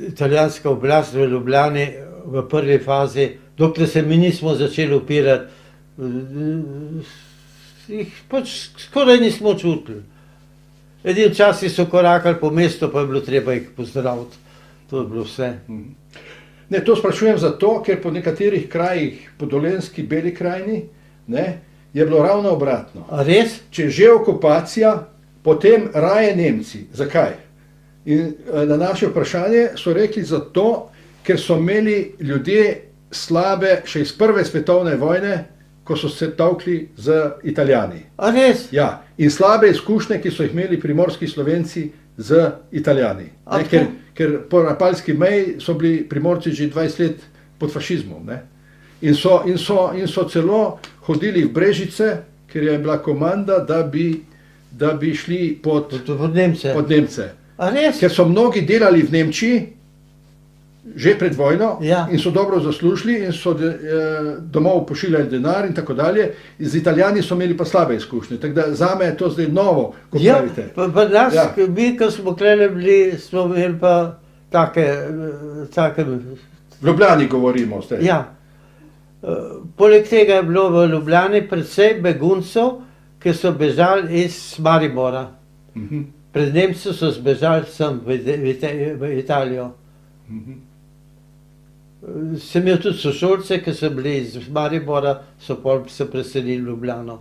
Italijanska oblast v Ljubljani v prvi fazi, dokler se mi nismo začeli upirati, jih pač skoraj nismo čutili. Edini včasih so korakali po mestu, pa je bilo treba jih pozdraviti. To je bilo vse. Ne, to sprašujem zato, ker po nekaterih krajih, po Dolenjski, Beli krajini, ne, je bilo ravno obratno. A res? Če že okupacija, potem raje Nemci. Zakaj? In na naše vprašanje so rekli zato, ker so imeli ljudje slabe še iz prve svetovne vojne, ko so se tolkli z Italijani. A res? Ja, in slabe izkušnje, ki so jih imeli primorski Slovenci z Italijani. A Ne, tako? ker po Rapalski meji so bili Primorci že 20 let pod fašizmom. Ne? In so celo hodili v Brežice, ker je bila komanda, da bi šli pod Nemce. Nemce. A res? Ker so mnogi delali v Nemčiji, že pred vojno, Ja. in so dobro zaslužili in so domov pošiljali denar in tako dalje. Z Italijani so imeli pa slabe izkušnje. Tako da zame je to zdaj novo, kot Ja, pravite. pa nas, Ja. mi, ko smo klele bili, smo imeli pa take, V Ljubljani govorimo zdaj. ja. Poleg tega je bilo v Ljubljani precej beguncev, ki so bežali iz Maribora. Mhm. Pred Nemci so zbežali sem v Italijo. Sem imel tudi sošolce, ki so bili iz Maribora, so pol se preselili v Ljubljano.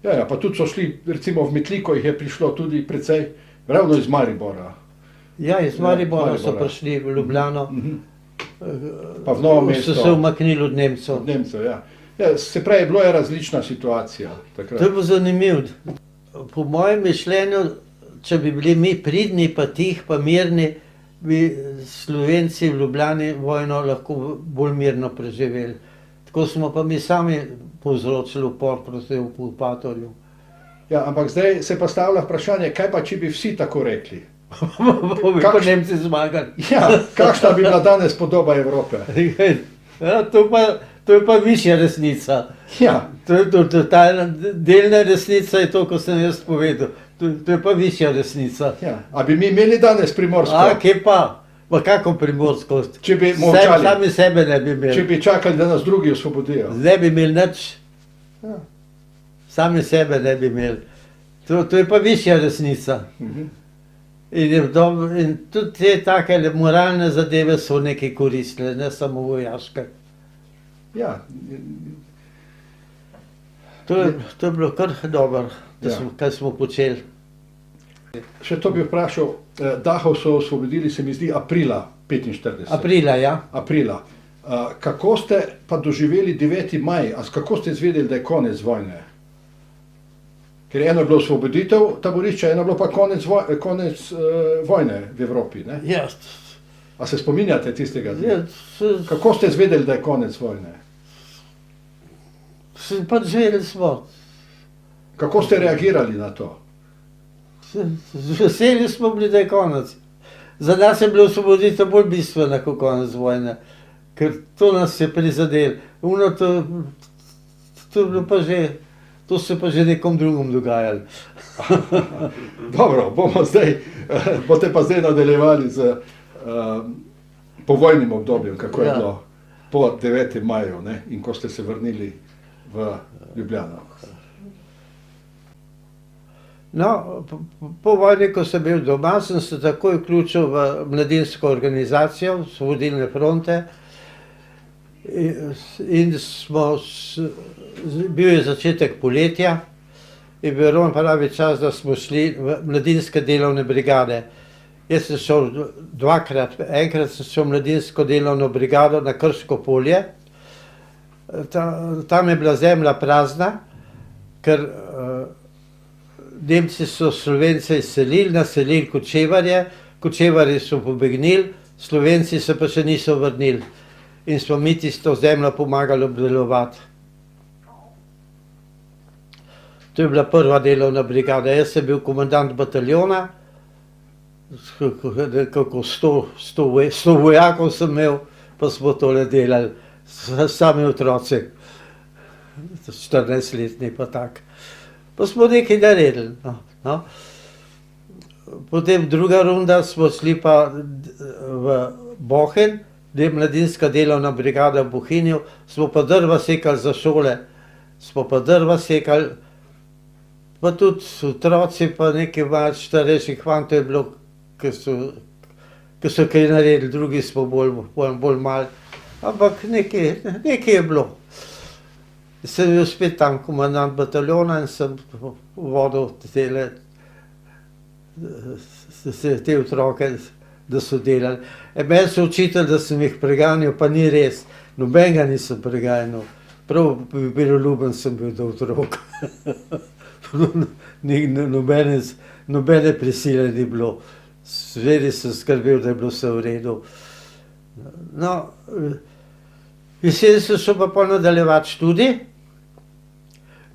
Ja, pa tudi so šli, recimo v Metliko jih je prišlo tudi precej, ravno iz Maribora. Ja, iz Maribora so Maribora. prišli v Ljubljano, Pa v Novo mesto. so se umaknili od Nemcev. Od Nemcev, ja. Ja, se pravi, bilo je različna situacija takrat. To je bilo zanimivo. Po mojem mišljenju, če bi bili mi pridni, pa tih, pa mirni, bi Slovenci v Ljubljani vojno lahko bolj mirno preživeli. Tako smo pa mi sami povzročili upor proti okupatorju. Ja, ampak zdaj se pa stavlja vprašanje, kaj pa, če bi vsi tako rekli? Bi pa Nemci zmagali. Ja, kakšna bi bila danes podoba Evrope? Ja, to je pa višja resnica. Ja, Ta delna resnica je to, ko sem jaz povedal. To je pa višja resnica. ja. A bi mi imeli danes Primorsko? A, kje pa? Pa kako Primorsko? Če bi molčali. Sami sebe ne bi Če imeli. bi čakali, da nas drugi osvobodijo? Ne bi imeli nič. Ja. Sami sebe ne bi imeli. To je pa višja resnica. In tudi te take moralne zadeve so nekaj koristile, ne samo vojaške. Ja. To je bilo kar dobro, Ja. kaj smo počeli. Še to bi vprašal, Dachau so osvobodili, se mi zdi, aprila 45. Aprila, ja. Aprila. Kako ste pa doživeli 9. maj? Kako ste izvedeli, da je konec vojne? Ker eno je bilo osvoboditev taborišča, eno je bilo pa konec vojne v Evropi. Ne? Ja, A se spominjate tistega dne? ja, Kako ste izvedeli, da je konec vojne? pač želeli smo. Kako ste reagirali na to? Veseli smo bili, da je konec. Za nas je bila osvoboditev bolj bistvena kot konec vojne, ker to nas je prizadelo. To je bilo pa že, to se pa že nekom drugom dogajalo. Dobro, boste pa zdaj nadaljevali z povojnim obdobjem, kako je Ja. bilo po 9. maju, ne? In ko ste se vrnili v Ljubljano. No, po vojni, ko sem bil doma, sem se takoj vključil v mladinsko organizacijo Osvobodilne fronte in bil je začetek poletja in bil ravno pravi čas, da smo šli v mladinske delovne brigade. Jaz sem šel dvakrat, enkrat sem šel v mladinsko delovno brigado na Krško polje. Tam je bila zemlja prazna, ker Nemci so Slovence izselili, naselili Kočevarje, Kočevarji so pobegnili, Slovenci se pa še niso vrnili. In smo mi tisto zemljo pomagali obdelovati. To je bila prva delovna brigada. Jaz sem bil komandant bataljona, kako 100 vojakov sem imel, pa smo tole delali, sami otroci, 14-letni pa tak. Pa smo nekaj naredili. No. Potem druga runda smo šli pa v Bohinj, da je mladinska delovna brigada v Bohinju, smo pa drva sekali za šole, smo pa drva sekali, pa tudi otroci, pa nekaj malo starejših fantov je bilo, ki so kaj naredili, drugi smo bolj malo, ampak nekaj je bilo. Sem bil spet tam komandant bataljona in sem vodil te otroke, da so delali. Meni so učitelji, da sem jih preganjal, pa ni res. Nobenega nisem preganjal. Prav miroljuben sem bil do otrok. Nobene prisile ni bilo. Zveri sem skrbel, da je bilo vse v redu. No, jeseni sem šel pa nadaljevati študij.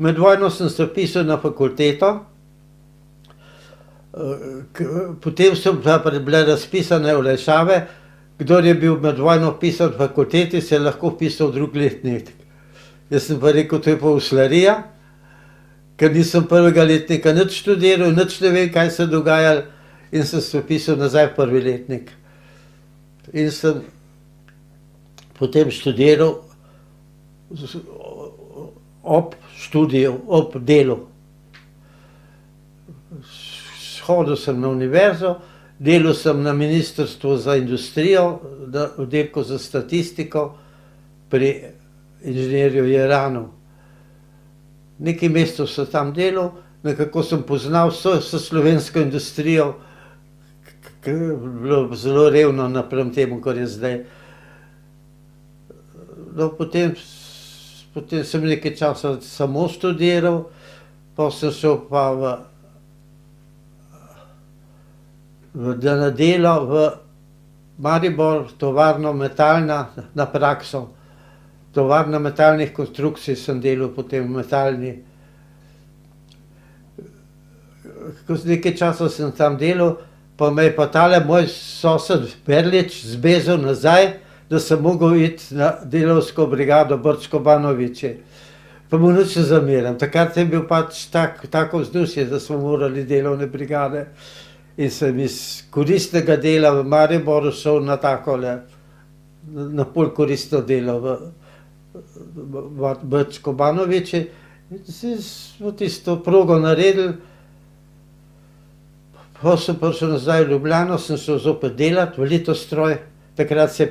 Med vojno sem se vpisal na fakulteto. Potem so bile razpisane olajšave. Kdor je bil med vojno vpisan v fakulteti, se je lahko vpisal v drugi letnik. Jaz sem pa rekel, to je pa uslarija, ker nisem prvega letnika nič študiral, nič ne vem, kaj se je dogajalo, in sem se vpisal nazaj v prvi letnik. In sem potem študiral ob študiju, ob delu. Hodil sem na univerzo, delal sem na Ministrstvu za industrijo, na oddelku za statistiko pri inženirju Jeranu. Nekaj mesecev sem tam delal, nekako sem poznal vso slovensko industrijo, ki je bilo zelo revno napram temu, kar je zdaj. No, potem sem nekaj časa samo študiral, pa sem šel pa na delo v Maribor, tovarno metalna, na prakso. Tovarna metalnih konstrukcij sem delal potem v metalni. Nekaj časa sem tam delal, pa me je pa tale moj sosed Berlič zbezal nazaj, da sem mogel iti na delavsko brigado Brčko-Banovići. Pa mu nič ne zameram. Takrat je bil pač tako vzdušje, da smo morali delovne brigade. In sem iz koristnega dela v Mariboru šel na takole, na pol koristno delo v Brčko-Banovići. Smo tisto progo naredili, pa sem prišel nazaj v Ljubljano, sem šel zopet delati v Litostroj. Takrat se je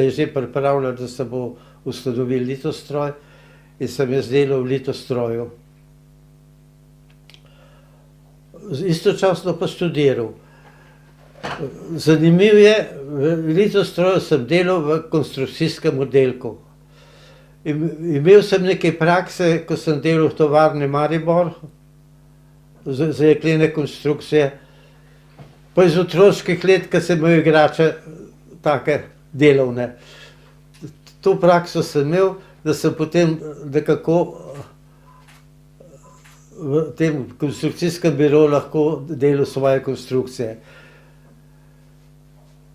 že pripravljal, da se bo ustanovili Litostroj in sem jaz delal v Litostroju. Istočasno pa študiral. Zanimivo je, v Litostroju sem delal v konstrukcijskem oddelku. Imel sem nekaj prakse, ko sem delal v tovarni Maribor, za jeklene konstrukcije, pa iz otroških let, ko sem imel igrače, take delovne. To prakso sem imel, da sem potem nekako v tem konstrukcijskem biroju lahko delal svoje konstrukcije.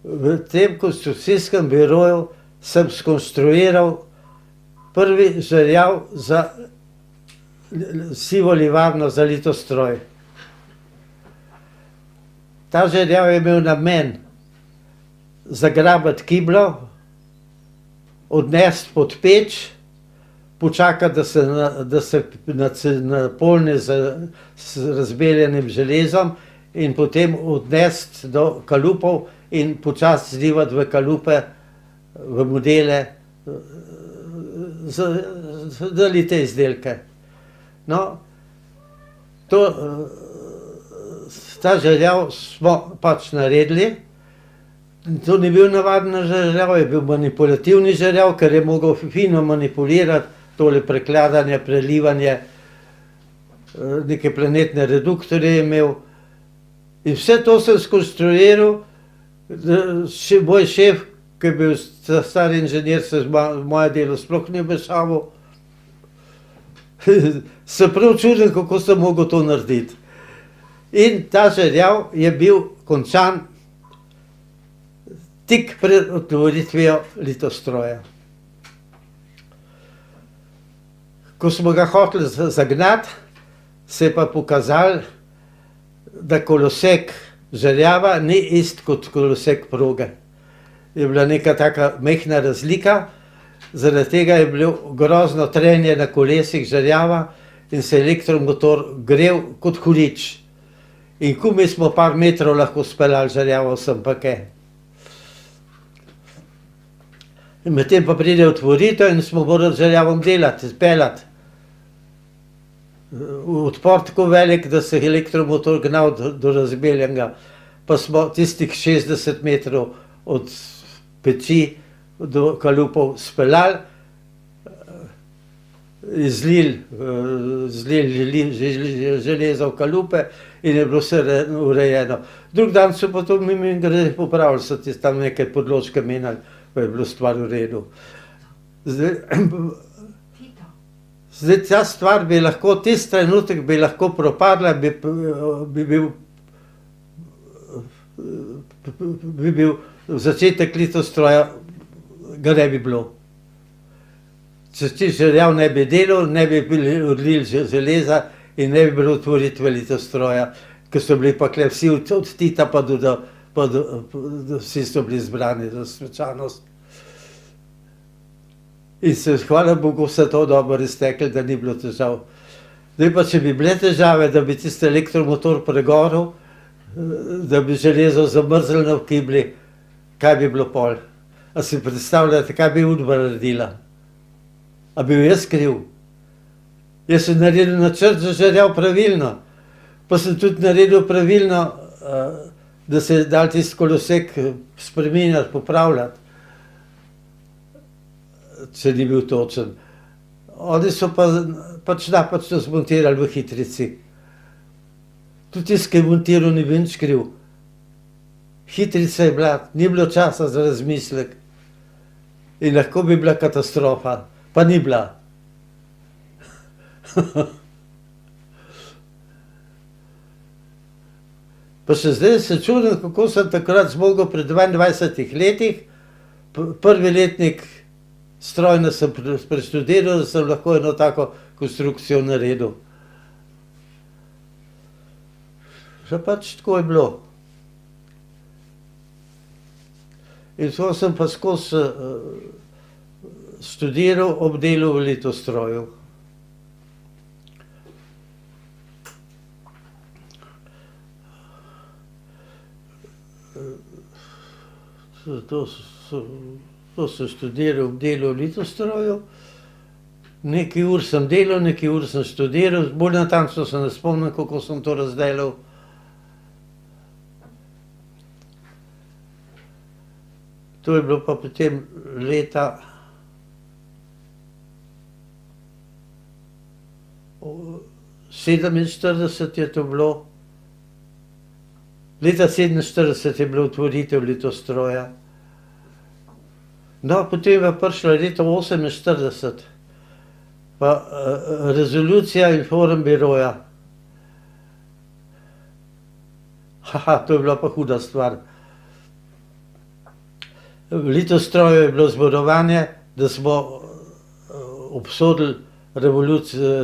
V tem konstrukcijskem biroju sem skonstruiral prvi žerjav za sivo livarno za Litostroj. Ta žerjav je imel namen zagrabiti kiblo, odnesti pod peč, počakati, da se napolni z razbeljenim železom in potem odnesti do kalupov in počasi zlivati v kalupe, v modele, za lite izdelke. No, ta žerjav smo pač naredili. To ni bil navaden žerjav, je bil manipulativni žerjav, ker je mogel fino manipulirati, tole prekladanje, prelivanje, neke planetne reduktorje je imel. In vse to sem skonstruiral, moj šef, ki je bil star inženir, se v moje delo sploh ni vmešaval. Se prav čudim, kako sem mogel to narediti. In ta žerjav je bil končan tik pred otvoritvijo Litostroja. Ko smo ga hoteli zagnati, se je pa pokazalo, da kolosek žerjava ni ist kot kolosek proge. Je bila neka taka majhna razlika, zaradi tega je bilo grozno trenje na kolesih žerjava in se elektromotor grel kot hudič. In komaj smo par metrov lahko speljali žerjavo sem pa kaj. In medtem pa pride otvoritev in smo morali z žerjavom delati, speljati. Odpor tako velik, da se je elektromotor gnal do razbeljenega. Pa smo tistih 60 metrov od peči do kalupov speljali, zlili železo v kalupe in je bilo vse urejeno. Drug dan so pa to mimogrede popravili, so tam neke podločke menjali, pa je bilo stvar v redu. Zdaj, ta stvar bi lahko, tisti trenutek bi lahko propadla, bi bil začetek Litostroja, ga ne bi bilo. Če ti žerjav ne bi delal, ne bi bili odlili železa in ne bi bilo otvoritve Litostroja, ker so bili pa kle vsi od Tita pa do vsi so bili zbrani za svečanost. In se, hvala Bogu, vse to dobro izteklo, da ni bilo težav. Zdaj pa, če bi bile težave, da bi tisti elektromotor pregorel, da bi železo zamrzlo v kibli, kaj bi bilo pol? A si predstavljate, kaj bi Udba naredila? A bi bil jaz kriv? Jaz sem naredil načrt za žerjav pravilno, pa sem tudi naredil pravilno, da se je dal tisti kolosek spreminjati, popravljati, če ni bil točen. Oni so pa pač napačno zmontirali v hitrici. Tudi tisti, ki je montiral, ni bil nič kriv. Hitrica je bila, ni bilo časa za razmislek. In lahko bi bila katastrofa, pa ni bila. Pa še zdaj se čudim, kako sem takrat zmogel pri 22 letih, prvi letnik strojno sem preštudiral, da sem lahko eno tako konstrukcijo naredil. Že pač tako je bilo. In to sem pa skozi študiral ob delu v Litostroju. To to sem študiral, delal v Litostroju. Nekaj ur sem delal, nekaj ur sem študiral, bolj natančno se ne spomnim, kako sem to razdelal. To je bilo pa potem leta 47 je to bilo. Leta 47 je bila otvoritev Litostroja. No, potem je prišla leta 48, pa rezolucija Informbiroja. To je bila pa huda stvar. V Litostroju je bilo zborovanje, da smo obsodili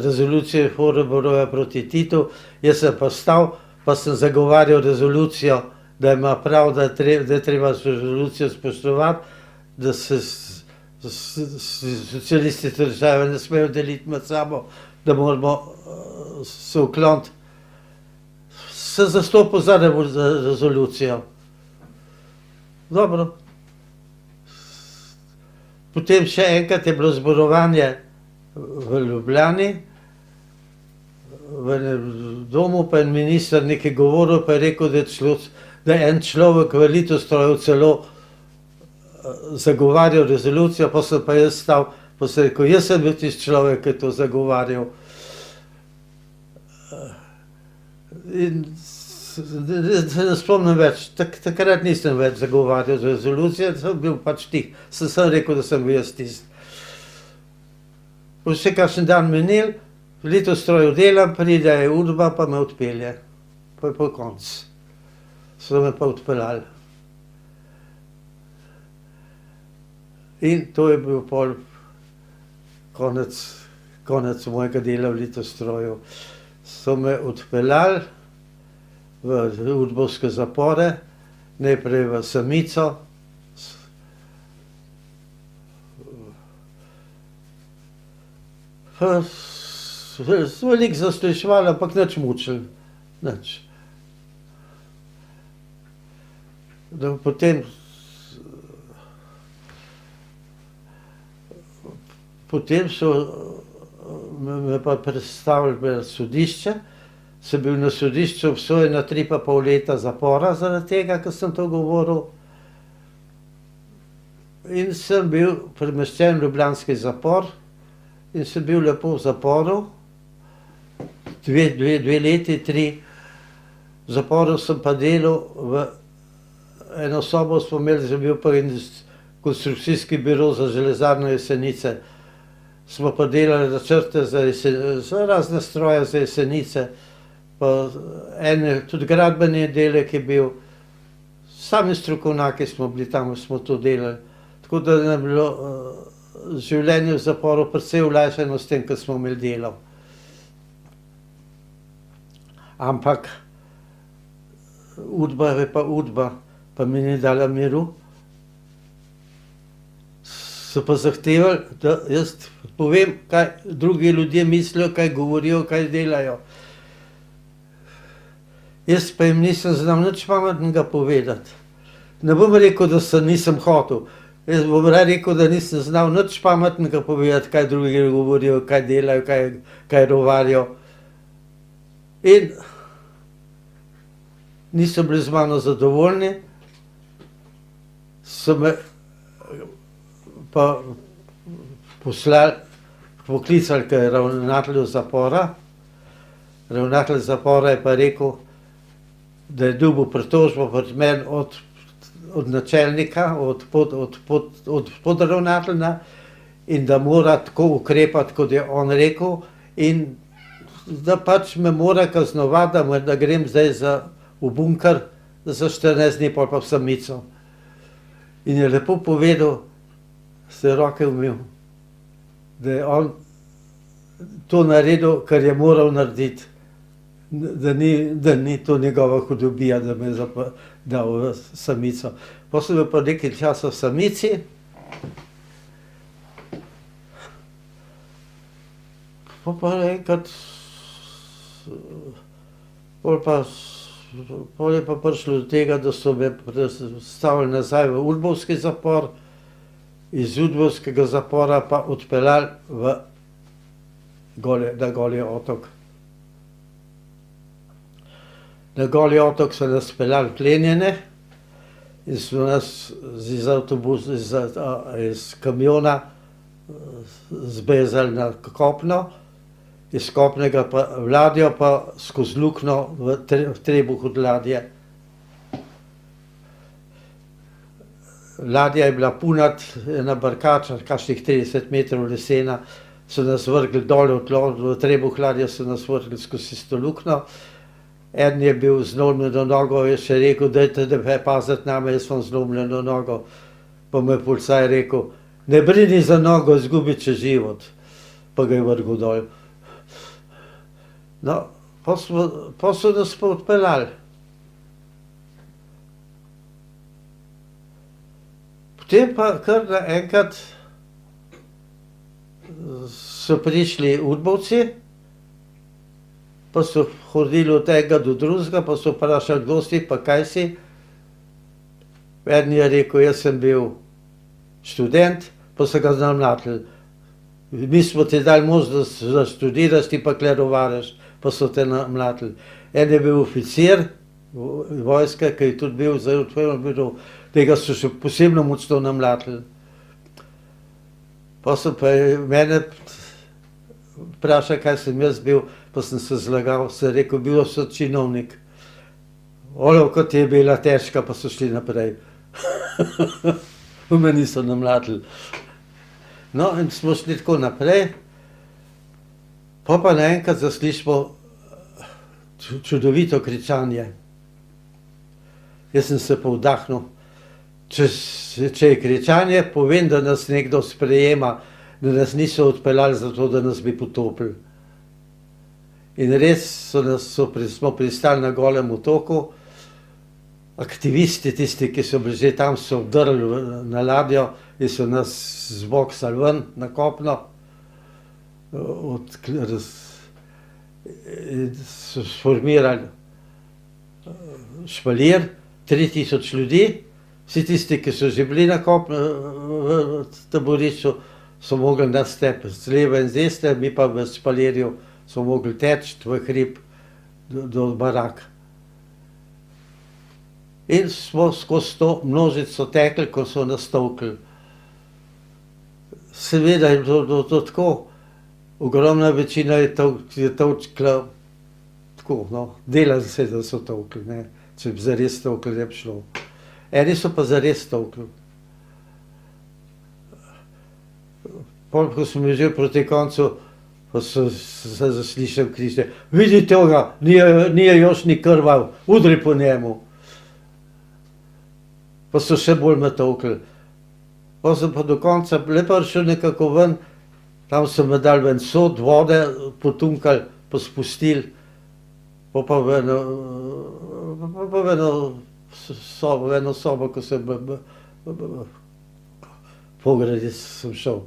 rezolucijo Informbiroja proti Titu. Jaz sem pa stal, pa sem zagovarjal rezolucijo, da ima prav, da je treba rezolucijo spoštovati, da se socialistične države ne smejo deliti med sabo, da moramo se ukloniti. Sem zastopil za rezolucijo. Dobro. Potem še enkrat je bilo zborovanje v Ljubljani, v domu pa je minister nekaj govoril, pa je rekel, da je en človek v Litostroju celo zagovarjal rezolucijo, pa sem pa jaz stal, pa sem rekel, jaz sem bil tisti človek, ki je to zagovarjal. In se ne spomnim več, takrat nisem več zagovarjal rezolucije, sem bil pač tih, sem rekel, da sem bil jaz tisti. Še kakšen dan minil, v Litostroju delam, pride Udba, pa me odpelje. Pa je pa konc. So me pa odpeljali. In to je bil pol konec mojega dela v Litostroju. So me odpeljali v udbovske zapore, najprej v Samico. Veliko zasliševali, ampak nič mučili. Nič. Potem so me pa predstavili v sodišče. Sem bil na sodišču obsojen na 3,5 leta zapora zaradi tega, ker sem to govoril. In sem bil premeščen v ljubljanski zapor in sem bil lepo v zaporu. 2 leti, 3. V zaporu sem pa delal v eno sobo, smo imeli, že bil pa konstrukcijski biro za železarno Jesenice. Smo pa delali načrte za razne stroje za Jesenice, pa tudi gradbeni delek je bil. Sami strokovnjaki smo bili tam, smo to delali. Tako da je bilo življenje v zaporu precej olajšano s tem, ko smo imeli delo. Ampak Udba je pa Udba, pa mi ni dala miru. So pa zahtevali, da jaz povem, kaj drugi ljudje mislijo, kaj govorijo, kaj delajo. Jaz pa jim nisem znal nič pametnega povedati. Ne bom rekel, da nisem hotel. Jaz bom rekel, da nisem znal nič pametnega povedati, kaj drugi govorijo, kaj delajo, kaj rovarijo. In niso bili z mano zadovoljni, so me pa poklicali k ravnatelju zapora. Ravnatelj zapora je pa rekel, da je dobil pritožbo proti meni od načelnika, od podravnatelja in da mora tako ukrepati, kot je on rekel, in da pač me mora kaznovati, da grem zdaj v bunker za 14 dni, pol pa v Samico. In je lepo povedal, se je roke umil, da je on to naredil, kar je moral narediti. Da ni to njegova hudobija, da me je dal v Samico. Pa sem bil pa nekaj časa v Samici. Pa enkrat, pol je pa prišlo do tega, da so me predstavili nazaj v udbovski zapor iz udbovskega zapora pa odpeljali na Goli otok. Na Goli otok so nas peljali plenjene in so nas iz avtobusa, iz kamiona zbezali na kopno, iz kopnega pa v ladjo pa skozi luknjo v trebuh od ladje. Ladja je bila punat, ena barkača, kakšnih 30 metrov lesena, so nas vrgli dol v trebuh ladje, so nas vrgli skozi isto luknjo. Eden je bil z zlomljeno nogo, je še rekel, dajte paziti name, jaz imam zlomljeno nogo. Pa mu je policaj rekel, ne brini za nogo, izgubit će život. Pa ga je vrgel dol. No, pa so nas pa odpeljali. Potem pa kar naenkrat so prišli udbovci, pa so hodili od enega do drugega, pa so vprašali, kdo si, pa kaj si. Eden je rekel, jaz sem bil študent, pa so ga namlatili. Mi smo ti dali možnost, da študiraš, ti pa klerovaraš, pa so te namlatili. En je bil oficir vojske, ki je tudi bil zelo odprl, tega so še posebno močno namlatili. Pa so pa mene vprašali, kaj sem jaz bil, pa sem se zlagal, sem rekel, bil sem činovnik. Olo, kot je bila težka, pa so šli naprej. V meni so namlatili. No, in smo šli tako naprej, pa naenkrat zaslišimo čudovito kričanje. Jaz sem se pa vdahnil. Če je kričanje, povem, da nas nekdo sprejema, da nas niso odpeljali zato, da nas bi potopili. In res smo pristali na Golem otoku, aktivisti, tisti, ki so bili že tam, so vdrli na ladjo in so nas zboksali ven na kopno. So sformirali špalir, 3000 ljudi. Vsi tisti, ki so že bili na kopno v taborišču, so mogli nas tepeti z leve in z desne, mi pa v špalirju smo mogli teči v hrib do barak. In smo skozi to množico tekli, ko so nas tolkli. Seveda je bilo to tako, ogromna večina je tolkla tako, no, delali se, da so tolkli, ne, če bi zares tolkli, ne bi šlo. Eni so pa zares tolkli. Pol, ko smo že proti koncu, pa so se zaslišali kriče, vidite ga, nije još ni krvav, udri po njemu. Pa so še bolj me tolkli. Pa sem pa do konca le prišel nekako ven, tam so me dali ven sod, vode, potunkali, pa spustili, pa v eno sobo, ko sem pogredi sem šel.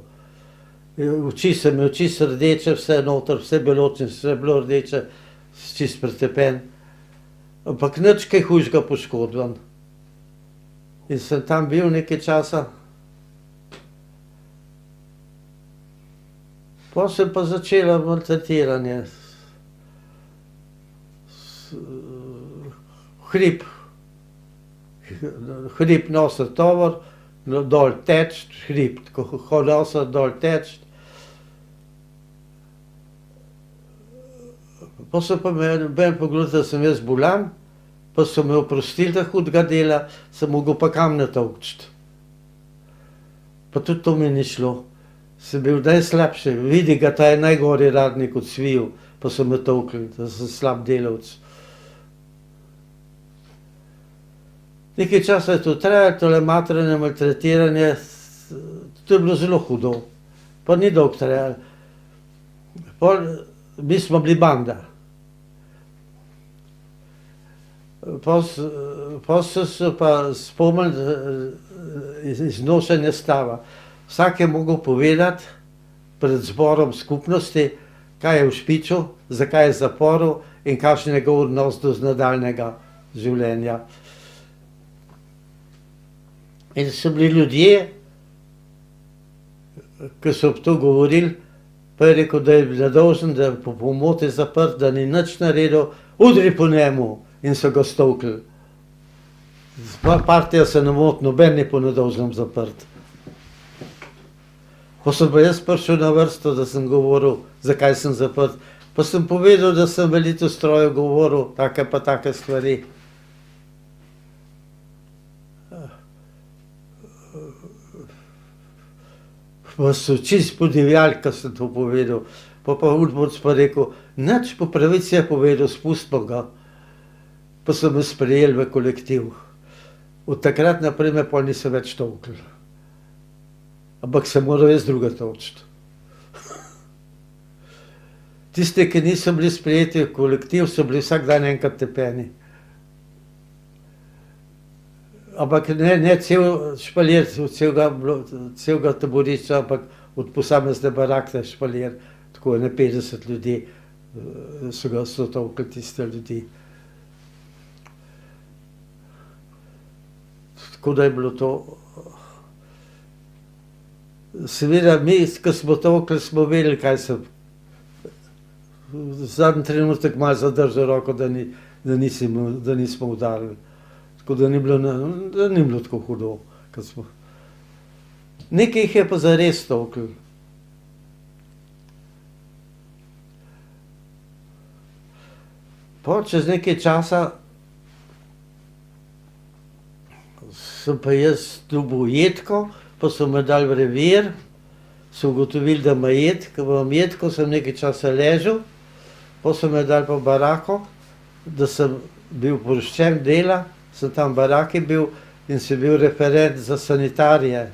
Oči so rdeče, vse noter, vse beločne, vse bilo rdeče, čist pretepen. Ampak nič kaj hujšega poškodovan. In sem tam bil nekaj časa. Potem sem pa začela maltretiranje. Hrib nosil tovor, dol teč, hrib, ko nosil dol teč. Pa so pa meni pogledali, da sem jaz bolan, pa so me oprostili da hudega dela, sem mogel pa kamne tolkčiti. Pa tudi to mi ni šlo. Sem bil najslabši, vidi ga, ta je najgorji radnik od sviju, pa so me tolkli, da sem slab delavc. Nekaj časa je to trajalo, tole materine maltretiranje, to je bilo zelo hudo, pa ni dolgo trajalo. Mi smo bili banda. Pa so se pa spomnili iz nošenja stava. Vsak je mogel povedati pred zborom skupnosti, kaj je v špiču, zakaj je v zaporu in kakšen je njegov odnos do nadaljnjega življenja. In so bili ljudje, ko so to govorili, pa je rekel, da je nedolžen, da je po pomoti zaprt, da ni nič naredil, udri po njemu in so ga stolkli. Partija se ne moti, noben ni po nedolžnem zaprt. Pa sem pa jaz prišel na vrsto, da sem govoril, zakaj sem zaprt. Pa sem povedal, da sem v Litostroju govoril take pa take stvari. Pa so čist podivjali, ko sem to povedal. Pa Udboc pa rekel, nič po pravici je povedal, spustimo ga. Pa so me sprejeli v kolektiv. Od takrat naprej me pol niso več tolkli. Ampak se moral jaz druga točiti. Tisti, ki niso bili sprejeti v kolektiv, so bili vsak dan enkrat tepeni. Ampak ne cel špalir, celega taborišča, ampak od posamezne barakte špalir. Tako ne 50 ljudi so tolkli tiste ljudi. Tako da je bilo to. Seveda, mi, ko smo tolkli, smo vedeli, kaj se. V zadnji trenutek malo zadržal roko, da nismo udarili. Tako da ni bilo tako hudo. Nekaj jih je pa zares tolkli. Po čez nekaj časa sem pa jaz dobil jetko, pa so me dali v revir, so ugotovili, da ima jetko, v jetko sem nekaj časa ležal, pa so me dali pa v barako, da sem bil oproščen dela, sem tam v baraki bil in sem bil referent za sanitarije.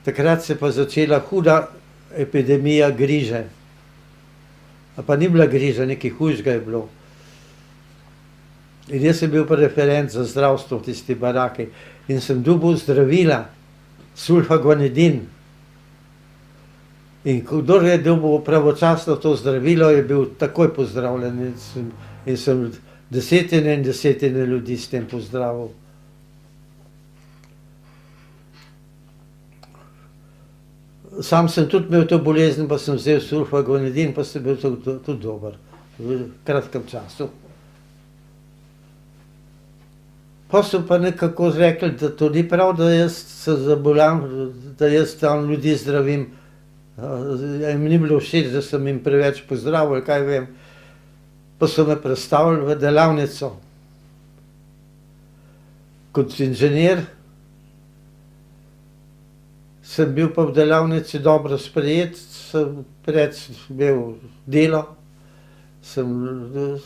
Takrat se je pa začela huda epidemija griže. A pa ni bila griža, nekaj hujšega je bilo. In jaz sem bil pa referent za zdravstvo v tisti baraki in sem dobil zdravila, sulfaguanidin. In kdor je dobil pravočasno to zdravilo, je bil takoj pozdravljen in sem desetine in desetine ljudi s tem pozdravil. Sam sem tudi imel to bolezen, pa sem vzel sulfaguanidin, pa sem bil tudi dober v kratkem času. Pa so pa nekako rekli, da to ni prav, da jaz se zabolam, da jaz tam ljudi zdravim. Jim ni bilo všeč, da sem jim preveč pozdravil, kaj vem. Pa so me prestavili v delavnico. Kot inženir sem bil pa v delavnici dobro sprejet, sem preč imel delo,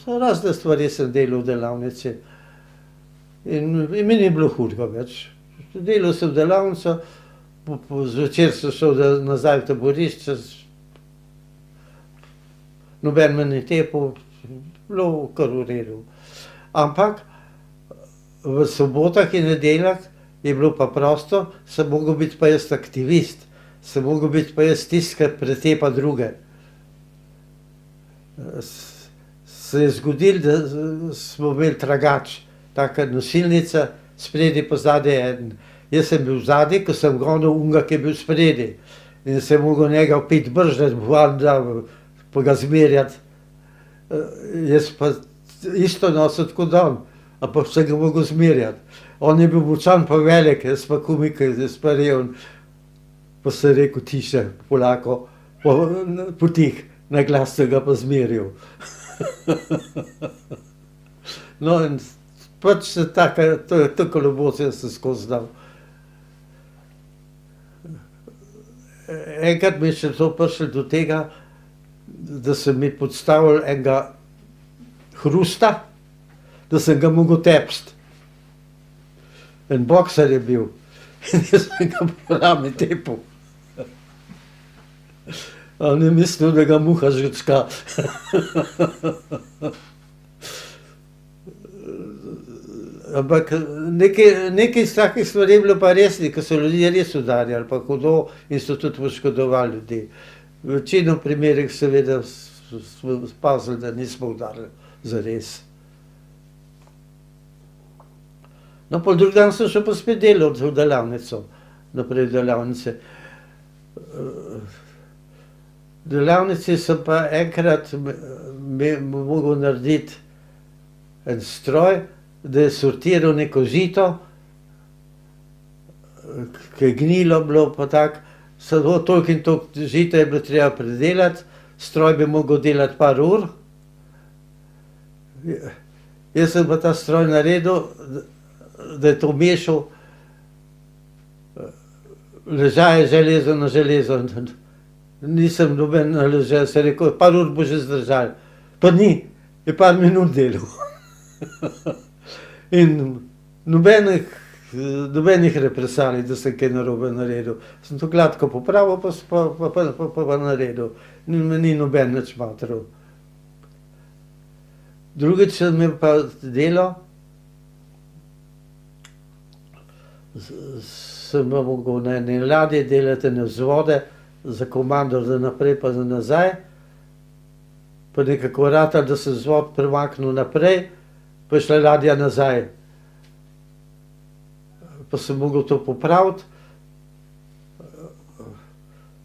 razne stvari sem delal v delavnici. In mi ni bilo hudega več. Delal sem v delavnico, zvečer sem šel nazaj v taborišče, noben me ni tepel, bilo kar v redu. Ampak v sobotah in nedeljah je bilo pa prosto, sem mogel biti pa jaz aktivist, sem mogel biti pa jaz tisti, ki pretepa druge. Se je zgodilo, da smo imeli tragač, taka nosilnica, spredi pa zadaj eden. Jaz sem bil zadaj, ko sem gonil unga, ki je bil spredi. In sem mogel njega vpiti bržati, pa ga zmerjati. Jaz pa isto nosil tako dan, ampak sem ga mogel zmerjati. On je bil močan pa velik, jaz pa komika, jaz pa reven. Pa sem rekel tiše, polako, potih, na glas sem ga pa zmeril. No in pač se taka, to kolobocija sem skozi znal. Enkrat mi je še to prišlo do tega, da so mi podstavili enega hrusta, da sem ga mogel tepsti. En bokser je bil in jaz sem ga po rami tepel. On je mislil, da ga muha žgečka. Ampak nekaj iz takih stvari je bilo pa resnih, ko so ljudje res udarjali, pa hudo in so tudi poškodovali ljudi. V večino primerih seveda smo pazili, da nismo udarili zares. No, pol drug dan sem šel pa spet delal v delavnico, naprej v delavnice. V delavnici sem pa enkrat mogel narediti en stroj, da je sortiral neko žito, ke je gnilo bilo pa tako, samo toliko in toliko žita je bilo treba pridelati, stroj bi mogel delati par ur. Jaz sem pa ta stroj naredil, da je to mešal ležaje železo na železo. Nisem noben ležaj, sem rekel, par ur bo že zdržalo. Pa ni, je par minut delal. In nobenih represalij, da sem kaj narobe naredil. Sem to gladko popravil pa naredil. Ni noben nič matral. Drugič sem imel pa delo, sem mogel na eni ladji delati ene vzvode za komando za naprej pa za nazaj. Pa nekako ratalo, da sem vzvod premaknil naprej, pa je šla ladja nazaj. Pa sem mogel to popraviti.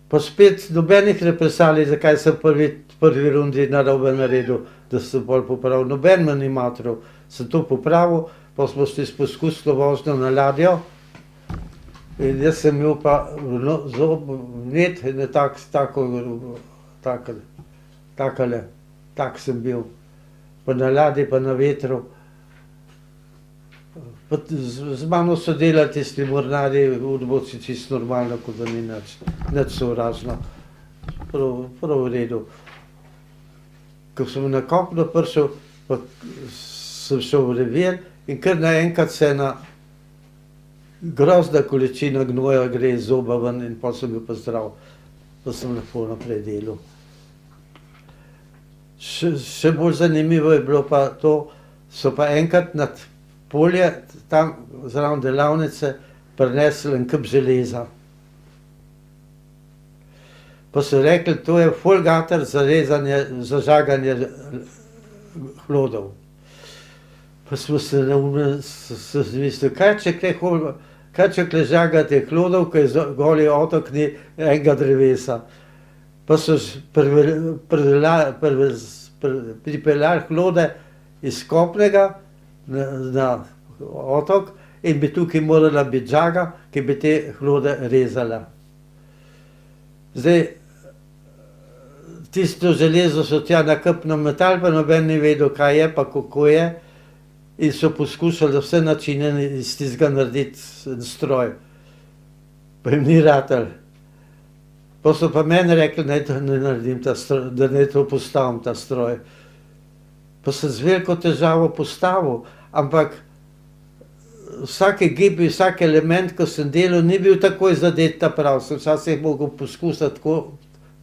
Pa spet nobenih represalij, zakaj sem prvi rundi narobe naredil, da sem pol popravil. Noben me ni matral. Sem to popravil, pa smo šli s poskusno vožnjo na ladjo. In jaz sem imel pa vnet ene tak sem bil. Pa na ladji pa na vetru. Pa z mano so delali tisti mornarji, udbovci čisto normalno, kot da ni nič sovražno. Prav v redu. Ko sem na kopno prišel, pa sem šel v revir in kar naenkrat se ena grozna količina gnoja gre iz zoba ven in pol sem bil pa zdrav. Pa sem lepo naprej delal. Še bolj zanimivo je bilo pa to, so pa enkrat nad polje, tam zraven delavnice, prinesli en kup železa. Pa so rekli, to je folgater za rezanje, za žaganje hlodov. Pa smo se mislili, kaj če kle žagate hlodov, ko je goli otok, ni enega drevesa. Pa so pripeljali hlode iz kopnega na otok in bi tukaj morala biti žaga, ki bi te hlode rezala. Zdaj, tisto železo so tja nakapno metali, pa noben ni vedel, kaj je pa kako je. In so poskušali vse načine iz tistega narediti en stroj. Pa jim ni ratalo. Pa so pa meni rekli, naj ne naredim ta stroj, da naj to postavim, ta stroj. Pa sem z veliko težavo postavil, ampak vsaki gib, vsak element, ko sem delal, ni bil takoj zadet ta prav. Sem včasih mogel poskusiti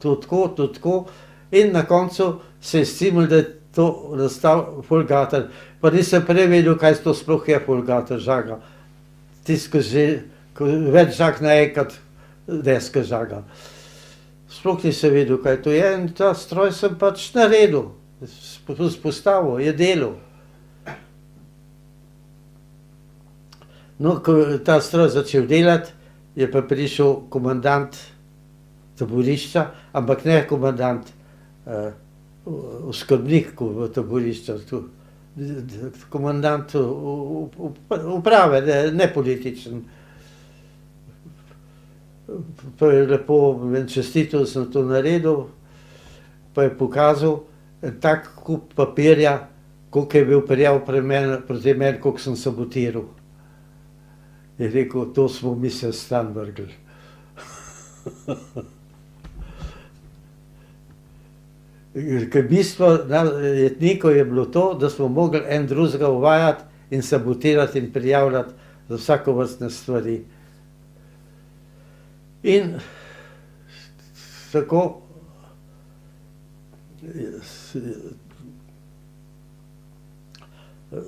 to tako. In na koncu se je scimilo, da je to nastal folgater. Pa nisem prej vedel, kaj to sploh je folgater, žaga. Tisto, ko več žag naenkrat deska žaga. Sploh nisem vedel, kaj to je, in ta stroj sem pač naredil. Vzpostavil, je delal. No, ko je ta stroj začel delati, je pa prišel komandant taborišča, ampak ne komandant, oskrbnik taborišča, komandant uprave, ne političen. Pa je lepo meni čestital, da sem to naredil, pa je pokazal en tak kup papirja, koliko je bil prijav proti meni, koliko sem sabotiral. Je rekel, to smo mi se stran vrgli. Ker bistvo jetnikov je bilo to, da smo mogli en drugega uvajati in sabotirati in prijavljati za vsakovrstne stvari. In tako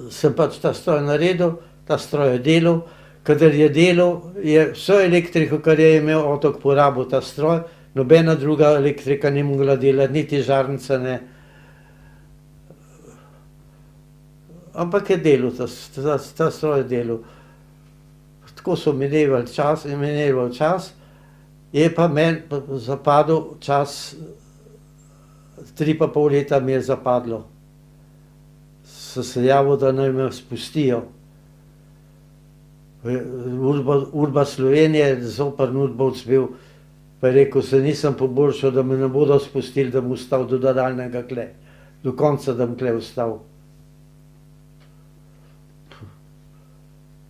sem pač ta stroj naredil, ta stroj je delal. Kadar je delal, je vso elektriko, kar je imel otok, porabil ta stroj, nobena druga elektrika ni mogla delati, niti žarnica ne. Ampak je delal, ta stroj je delal. Tako so minevali čas in mineval čas Je pa meni zapadel čas, 3,5 leta mi je zapadlo. Sem se javil, da naj me spustijo. Udba Slovenije, zoprn udbovec bil, pa je rekel, se nisem poboljšal, da me ne bodo spustili, da bom ostal do nadaljnjega kle. Do konca, da bom kle ostal.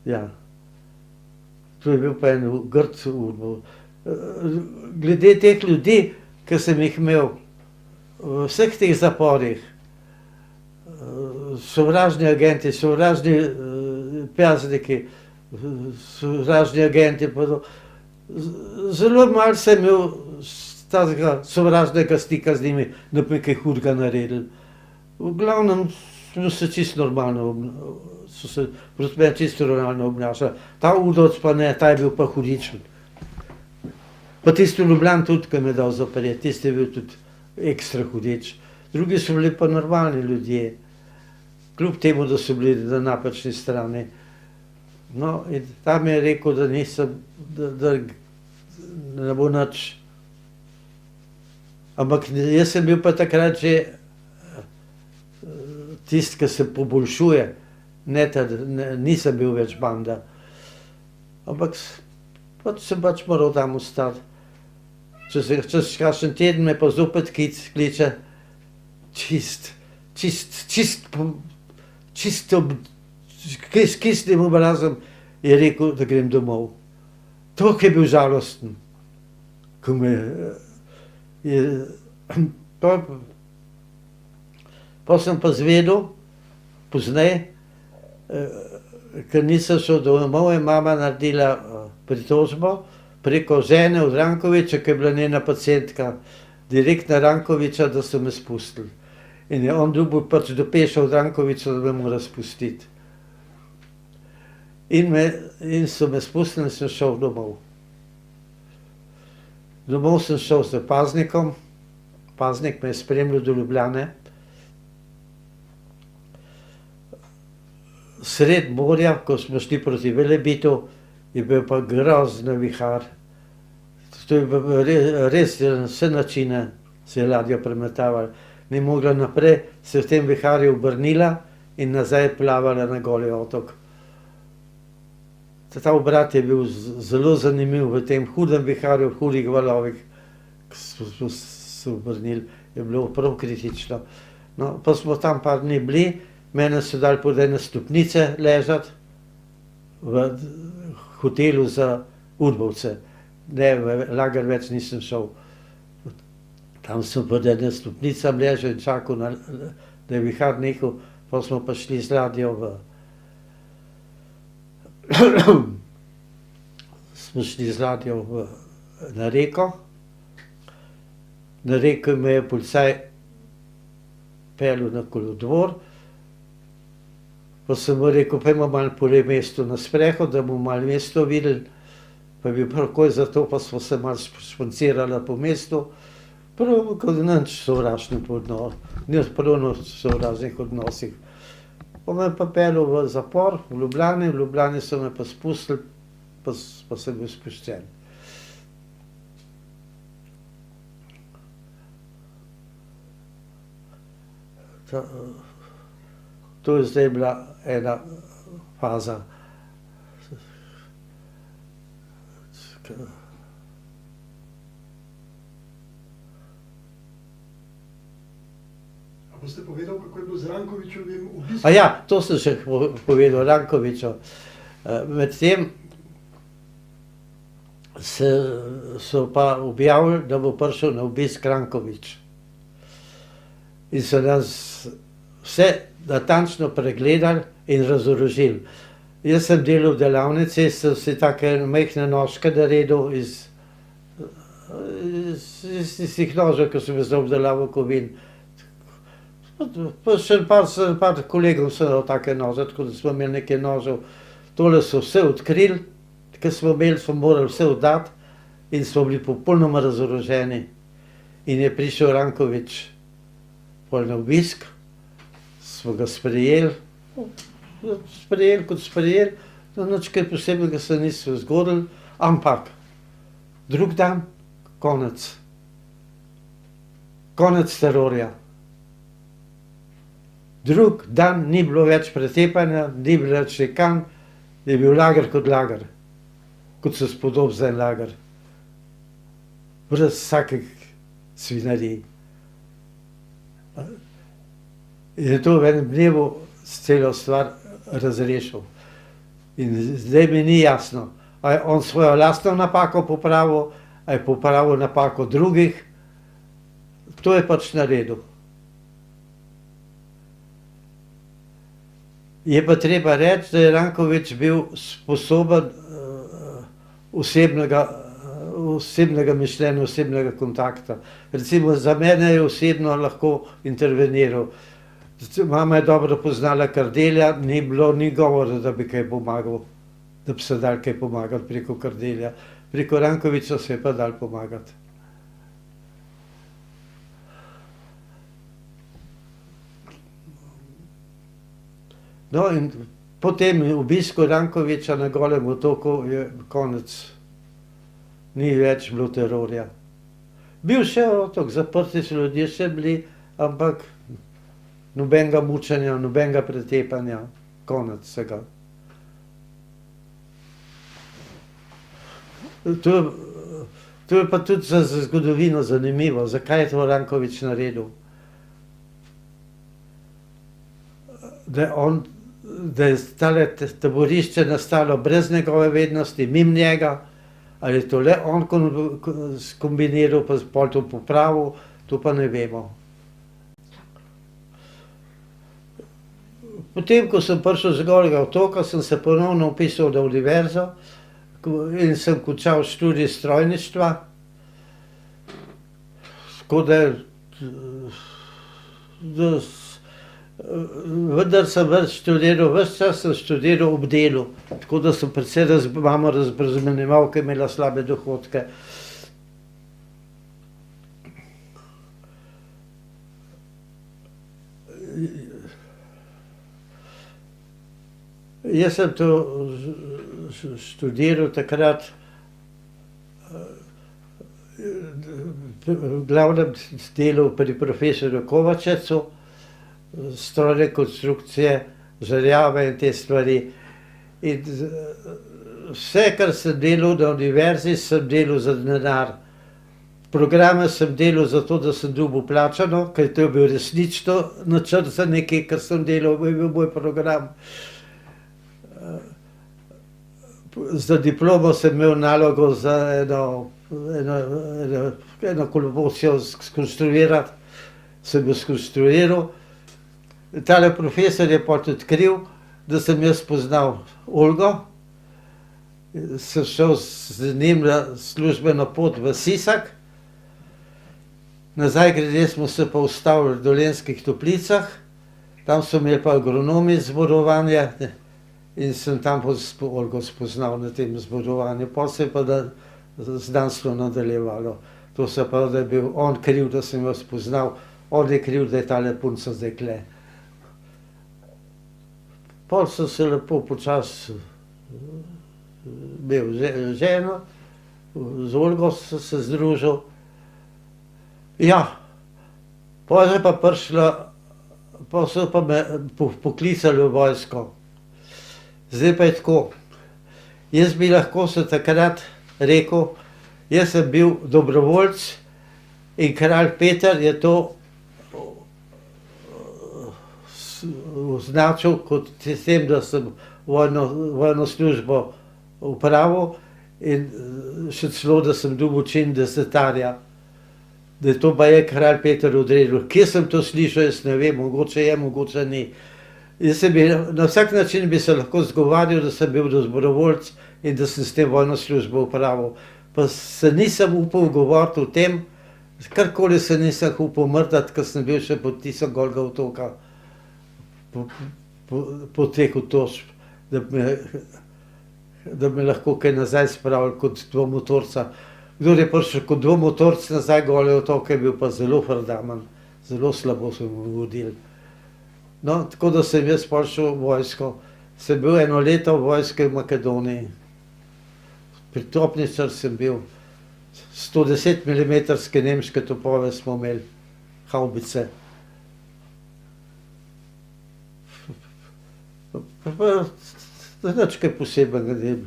Ja. To je bil pa en grd udbov. Glede teh ljudi, ki sem jih imel v vseh teh zaporih, sovražni agenti, sovražni pazniki, sovražni agenti, zelo malo sem imel tega sovražnega stika z njimi, da bi nekaj hudega naredili. V glavnem smo se čisto normalno so se proti meni čisto normalno obnašali. Ta udovec pa ne, ta je bil pa hudičen. Pa tisti v Ljubljani tudi, ki me je dal zapreti, tisti je bil tudi ekstra hudič. Drugi so bili pa normalni ljudje, kljub temu, da so bili na napačni strani. No, in tam je rekel, da nisem, da ne bo nič. Ampak jaz sem bil pa takrat že tisti, ki se poboljšuje, nisem bil več banda. Ampak sem pač moral tam ostati. Čez kakšen teden me pa zopet kliče, s kislim obrazom je rekel, da grem domov. To je bil žalosten, ko me je. Pa sem pa zvedel, pozneje, ker nisem šel domov, je mama naredila pritožbo preko žene od Rankoviča, ki je bila njena pacientka, direkt na Rankoviča, da so me spustili. In je on dobil pač depešo od Rankoviča, da me mora spustiti. In so me spustili in sem šel domov. Domov sem šel s paznikom, paznik me je spremljal do Ljubljane. Sred morja, ko smo šli proti Velebitu, je bil pa grozen vihar. To je bilo res vse načine se je ladja premetavala. Ni mogla naprej, se v tem viharju obrnila in nazaj plavala na Goli otok. Ta obrat je bil zelo zanimiv v tem hudem viharju, v hudih valovih, ko smo se obrnili, je bilo prav kritično. No, pa smo tam par dni bili, mene so dali pod ene stopnice ležati v hotelu za udbovce. Ne, v lager več nisem šel. Tam sem pod ene stopnicam ležal in čakal, da je vihar nehal, pa smo pa šli z ladjo smo šli z ladjo na reko. Na reko me je policaj peljal na kolodvor. Pa sem mu rekel, pojdimo malo po mestu na sprehod, da bomo malo mesto videli. Pa je bil takoj za to, pa smo se malo špancirali po mestu. Prav kot nič sovražnih odnosih, nič pravno sovražnih odnosih. Pa me je pa peljal v zapor v Ljubljani so me pa spustili, pa sem bil spuščen. To je zdaj bila ena faza. A boste povedal, kako je bilo z Rankovičevim obiskom? Ja, to sem še povedal, Rankoviču. Medtem so pa objavili, da bo prišel na obisk Rankovič. In so nas vse natančno pregledali in razorožili. Jaz sem delal v delavnici, sem si take majhne nožke naredil iz tistih nožev, ki sem jih za obdelavo kovin. Pa še par kolegov so dal take nože, tako da smo imeli nekaj nožev. Tole so vse odkrili, ker smo imeli, smo morali vse oddati in smo bili popolnoma razoroženi. In je prišel Rankovič pol na obisk, smo ga sprejeli, kot sprejeli, no nič kaj posebnega se niso zgodili, ampak Drug dan, konec. Konec terorja. Drug dan ni bilo več pretepanja, ni bilo več šikan, je bil lager, kot se spodob za en lager. Brez vsakih svinjarij. In je to v enem dnevu celo stvar razrešil. In zdaj mi ni jasno, a je on svojo lastno napako popravil, a je popravil napako drugih. To je pač naredil. Je pa treba reči, da je Rankovič bil sposoben osebnega mišljenja, osebnega kontakta. Recimo za mene je osebno lahko interveniral. Mama je dobro poznala Kardelja, ni bilo ni govora, da bi kaj pomagal, da bi se dal kaj pomagati preko Kardelja. Preko Rankoviča se je pa dal pomagati. No, in po tem obisku Rankoviča na Golem otoku je konec. Ni več bilo terorja. Bil še otok, zaprti so ljudje še bili, ampak nobenega mučenja, nobenega pretepanja, konec vsega. To je pa tudi za zgodovino zanimivo, zakaj je to Rankovič naredil. Da je tale taborišče nastalo brez njegove vednosti, mimo njega, ali je to le on skombiniral, pa pol to popravil, to pa ne vemo. Potem, ko sem prišel z Golega otoka, sem se ponovno vpisal na univerzo in sem končal študij strojništva. Tako da vendar sem študiral, ves čas sem študiral ob delu, tako da sem precej mamo razbremenjeval, ker je imela slabe dohodke. Jaz sem to študiral takrat, v glavnem delal pri profesorju Kovačecu, strojne konstrukcije, žerjave in te stvari. In vse, kar sem delal na univerzi, sem delal za denar. Programe sem delal zato, da sem dobil plačano, ker to je bil resnično načrt za nekaj, kar sem delal, je bil moj program. Za diplomo sem imel nalogo za eno kolobocijo skonstruirati, sem jo skonstruiral. Tale profesor je potem odkril, da sem jaz poznal Olgo, sem šel z njim na službeno pot v Sisak, nazaj grede smo se pa ustavili v Dolenjskih Toplicah, tam so imeli pa agronomi zborovanje in sem tam Olgo spoznal na tem zborovanju, pol se je pa znanstvo nadaljevalo. To se pa, da je bil on kriv, da sem jo spoznal, on je kriv, da je tale punca zdaj tule. Pol sem se lepo počasi imel ženo, z Olgo sem se združil. Ja, pol je pa prišla, pol so pa me poklicali v vojsko. Zdaj pa je tako, jaz bi lahko se takrat rekel, jaz sem bil dobrovoljc in kralj Peter je to označil kot tem, da sem vojno službo opravil in še celo, da sem dobil čin desetarja. Da je to pa je kralj Peter odredil. Kje sem to slišal, jaz ne vem, mogoče je, mogoče ni. Na vsak način bi se lahko zgovarjal, da sem bil dobrovoljc in da sem s tem vojno službo opravil. Pa se nisem upal govoriti o tem, karkoli se nisem upal mrdati, ker sem bil še podpisan Golega otoka po teh obtožb, da me lahko kaj nazaj spravili kot dvomotorca. Kdor je prišel kot dvomotorc nazaj Gole otoke, je bil pa zelo hrdaman, zelo slabo so mu vodili. No, tako da sem jaz prišel v vojsko. Sem bil eno leto v vojski v Makedoniji. Pritopničar sem bil. 110 mm nemške topove smo imeli, havbice. Nič kaj posebnega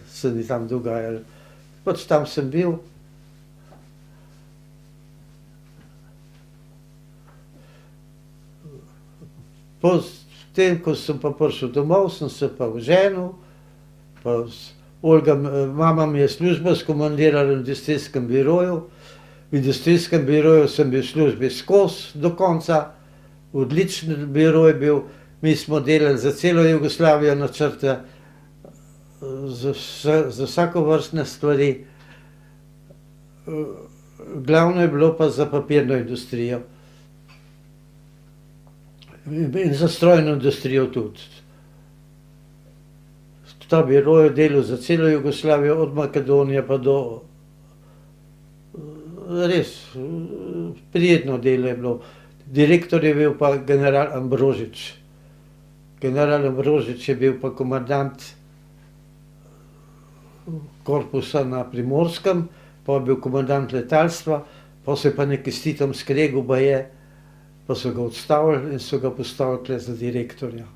se ni tam dogajalo. Pač tam sem bil. Potem, ko sem pa prišel domov, sem se pa oženil, pa Olga, mama mi je službo skomandirala v industrijskem biroju. V industrijskem biroju sem bil v službi skozi do konca, odličen biro je bil. Mi smo delali za celo Jugoslavijo načrte, za vsakovrstne stvari. Glavno je bilo pa za papirno industrijo. In za strojno industrijo tudi. Ta biro je delal za celo Jugoslavijo, od Makedonije pa do... Res, prijetno delo je bilo. Direktor je bil pa general Ambrožič. General Ambrožič je bil pa komandant korpusa na Primorskem, pa je bil komandant letalstva, pa se je pa neki s Titom skregal baje, pa so ga odstavili in so ga postavili tle za direktorja.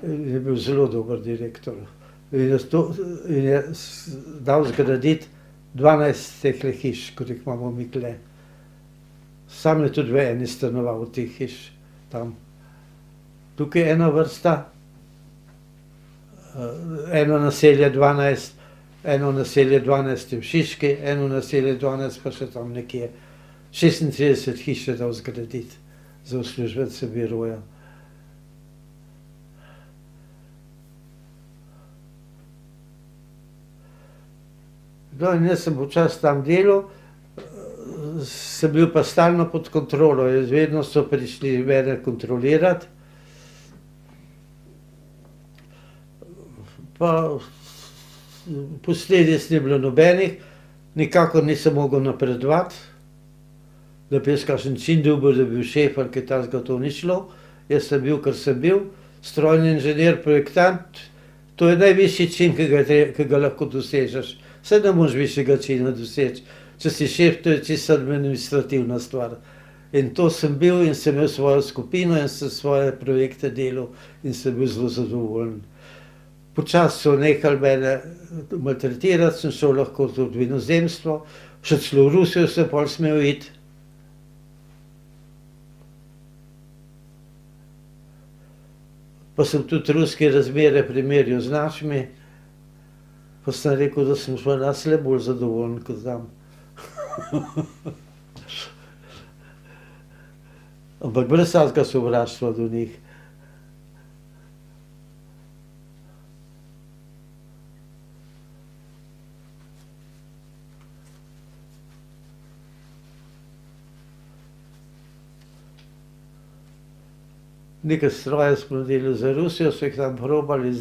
Je bil zelo dober direktor. In je dal zgraditi 12 tehle hiš, kot jih imamo mi tle. Sam je tudi v eni stanoval v teh hiš tam. Tukaj je ena vrsta, eno naselje 12, eno naselje 12 v Šiški, eno naselje 12 pa še tam nekje. 36 hiš je dal zgraditi za uslužbence biroja. No, in jaz sem počas tam delal, sem bil pa stalno pod kontrolo, vedno so prišli mene kontrolirati. Pa posledic ni bilo nobenih, nikakor nisem mogel napredovati, da bi jaz kakšen čin dobil, da bi bil šef ali kaj takega, to ni šlo. Jaz sem bil, kar sem bil, strojni inženir, projektant, to je najvišji čin, ki ga lahko dosežeš. Saj ne moreš višjega čina doseči. Če si šef, to je čisto administrativna stvar. In to sem bil in sem imel svojo skupino in sem svoje projekte delal in sem bil zelo zadovoljen. Počasi so nehali mene maltretirati, sem šel lahko tudi v inozemstvo, še celo v Rusijo sem pol smel iti. Pa sem tudi ruske razmere primerjal z našimi, pa sem rekel, da sem šel nas le bolj zadovoljen kot tam. Ampak brez vsakega sovraštva do njih. Nekaj stroje smo delali za Rusijo, so jih tam probali,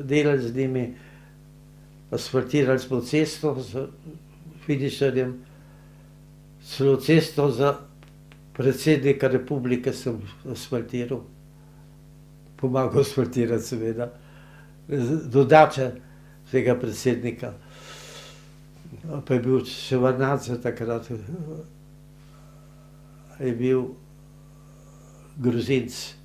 delali z njimi, asfaltirali smo cesto z finišerjem, celo cesto za predsednika republike sem asfaltiral, pomagal asfaltirati seveda, do dače tega predsednika. Pa je bil še Varnadze takrat, je bil Gruzinc.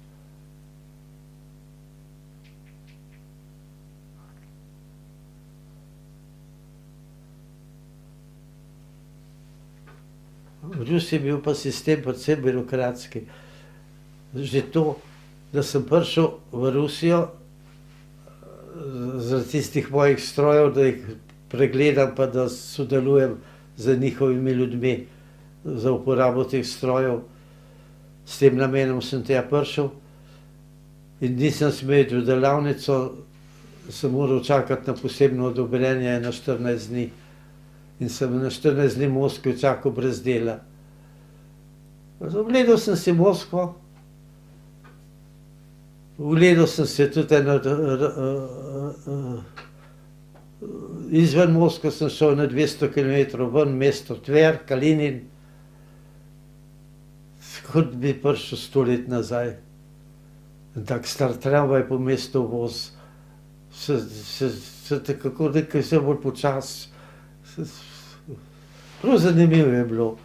V Rusiji je bil pa sistem predvsem birokratski. Že to, da sem prišel v Rusijo zaradi tistih mojih strojev, da jih pregledam pa da sodelujem z njihovimi ljudmi za uporabo teh strojev. S tem namenom sem tja prišel in nisem smel iti v delavnico, sem moral čakati na posebno odobrenje na 14 dni. In sem na 14 dni v Moskvi čakal brez dela. Ogledal sem si Moskvo, ogledal sem si tudi eno, izven Moskve sem šel na 200 km ven, mesto Tver, Kalinin, kot bi prišel 100 let nazaj. In tak star tramvaj po mestu voz, kako nekaj vse bolj počas, Prav zanimivo je bilo.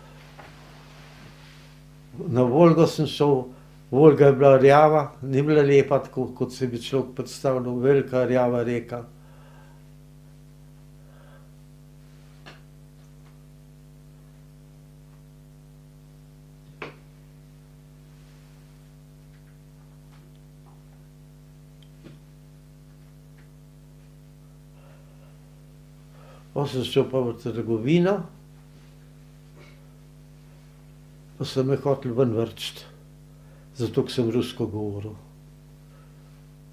Na Volgo sem šel, Volga je bila rjava, ni bila lepa tako, kot se bi človek predstavljal, velika rjava reka. Pa sem šel pa v trgovino, pa so me hoteli ven vrčiti, zato ker sem rusko govoril.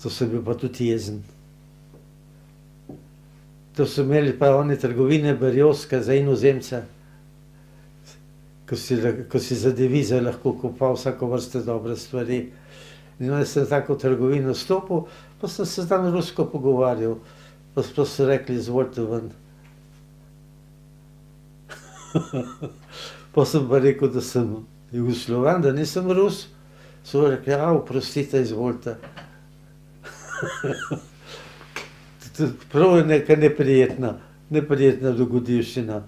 To sem bil pa tudi jezen. To so imeli pa one trgovine Berjovske za inozemce, ko si za devize lahko kupal vsako vrste dobre stvari. In jaz sem tako v trgovino stopil, pa sem se tam rusko pogovarjal, pa so rekli, izvolite ven. Pa sem pa rekel, da sem Jugoslovan, da nisem Rus. So rekli, oprostite, izvolite. Prav je neka neprijetna dogodivščina.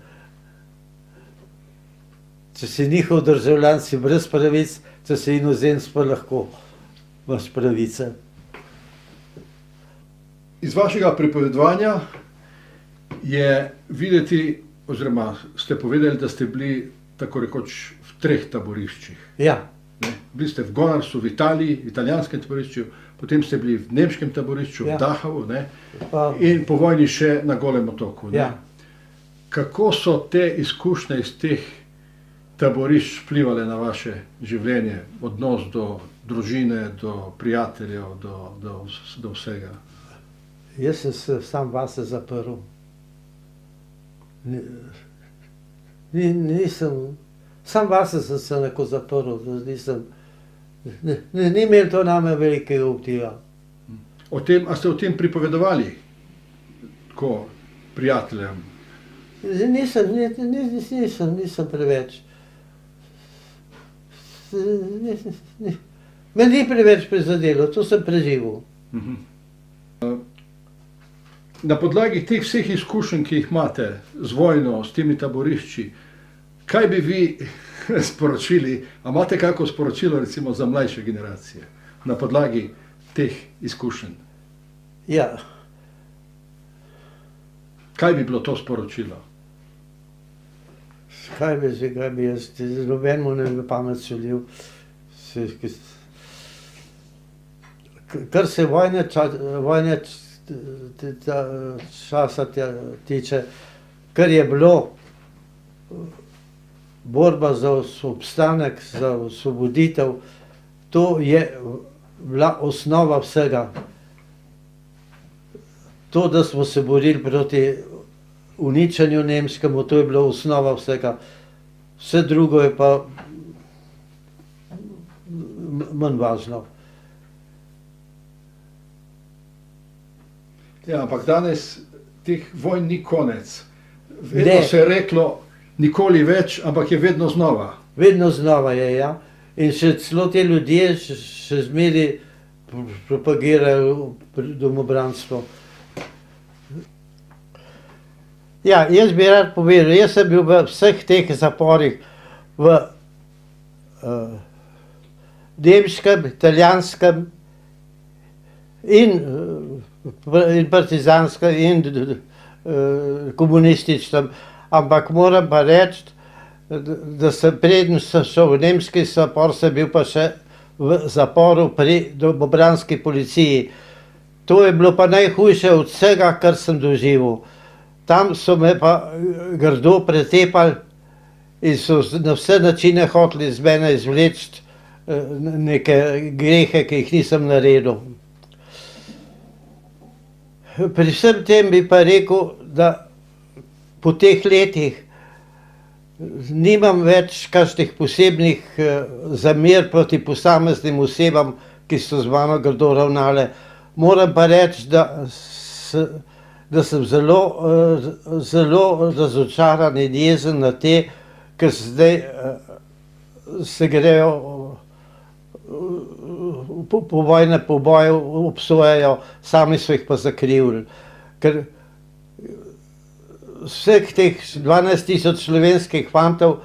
Če si njihov državljan, si brez pravic, če si inozemec, pa lahko imaš pravice. Iz vašega pripovedovanja je videti, oziroma ste povedali, da ste bili tako rekoč v 3 taboriščih. Ja. Bili ste v Gonarsu, v Italiji, v italijanskem taborišču, potem ste bili v nemškem taborišču, v Dachavu, in po vojni še na Golem otoku. Ja. Kako so te izkušnje iz teh taborišč vplivale na vaše življenje, odnos do družine, do prijateljev, do vsega? Jaz sem se sam vase zaprl. Sam vase sem se neko zaprl, ni imel to name velikega vpliva. A ste o tem pripovedovali tako prijateljem? Nisem preveč. Me ni preveč prizadelo, to sem preživel. Na podlagi teh vseh izkušenj, ki jih imate z vojno, s temi taborišči, kaj bi vi sporočili, a imate kako sporočilo recimo za mlajše generacije, na podlagi teh izkušenj? Ja. Kaj bi bilo to sporočilo? Kaj bi jaz, nobenemu ne bi pamet solil. Kar se vojne časa tiče, kar je bilo borba za obstanek, za osvoboditev, to je bila osnova vsega. To, da smo se borili proti uničenju nemškemu, to je bila osnova vsega. Vse drugo je pa manj važno. Ja, ampak danes teh vojn ni konec. Vedno se je reklo, nikoli več, ampak je vedno znova. Vedno znova je, ja. In še celo te ljudje še zmeri propagirajo domobranstvo. Ja, jaz bi rad povedal, jaz sem bil v vseh teh zaporih, v nemškem, italijanskem in partizanskem in komunističnem, ampak moram pa reči, da sem preden sem šel v nemški zapor, sem bil pa še v zaporu pri domobranski policiji. To je bilo pa najhujše od vsega, kar sem doživel. Tam so me pa grdo pretepali in so na vse načine hoteli iz mene izvleči neke grehe, ki jih nisem naredil. Pri vsem tem bi pa rekel, da po teh letih nimam več kakšnih posebnih zamer proti posameznim osebam, ki so z mano grdo ravnale. Moram pa reči, da sem zelo razočaran in jezen na te, ker zdaj se grejo povojne poboje, obsojajo, sami so jih pa zakrivili. Ker vseh teh 12 000 slovenskih fantov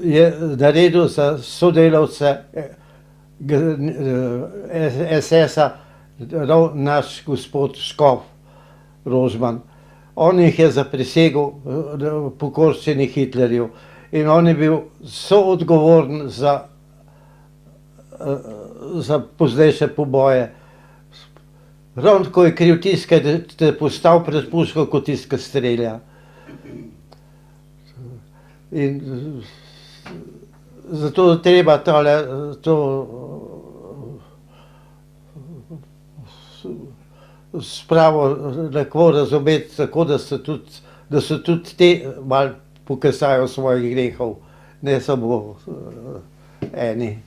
je naredil za sodelavce SS-a prav naš gospod Škof Rožman. On jih je zaprisegel pokorščini Hitlerju in on je bil soodgovoren za poznejše poboje. Ravno tako je kriv tisti, da te postavi pred puško, kot tisti, ki strelja. In zato treba to spravo nekako razumeti, tako da so tudi te malo pokasajo svojih grehov, ne samo eni.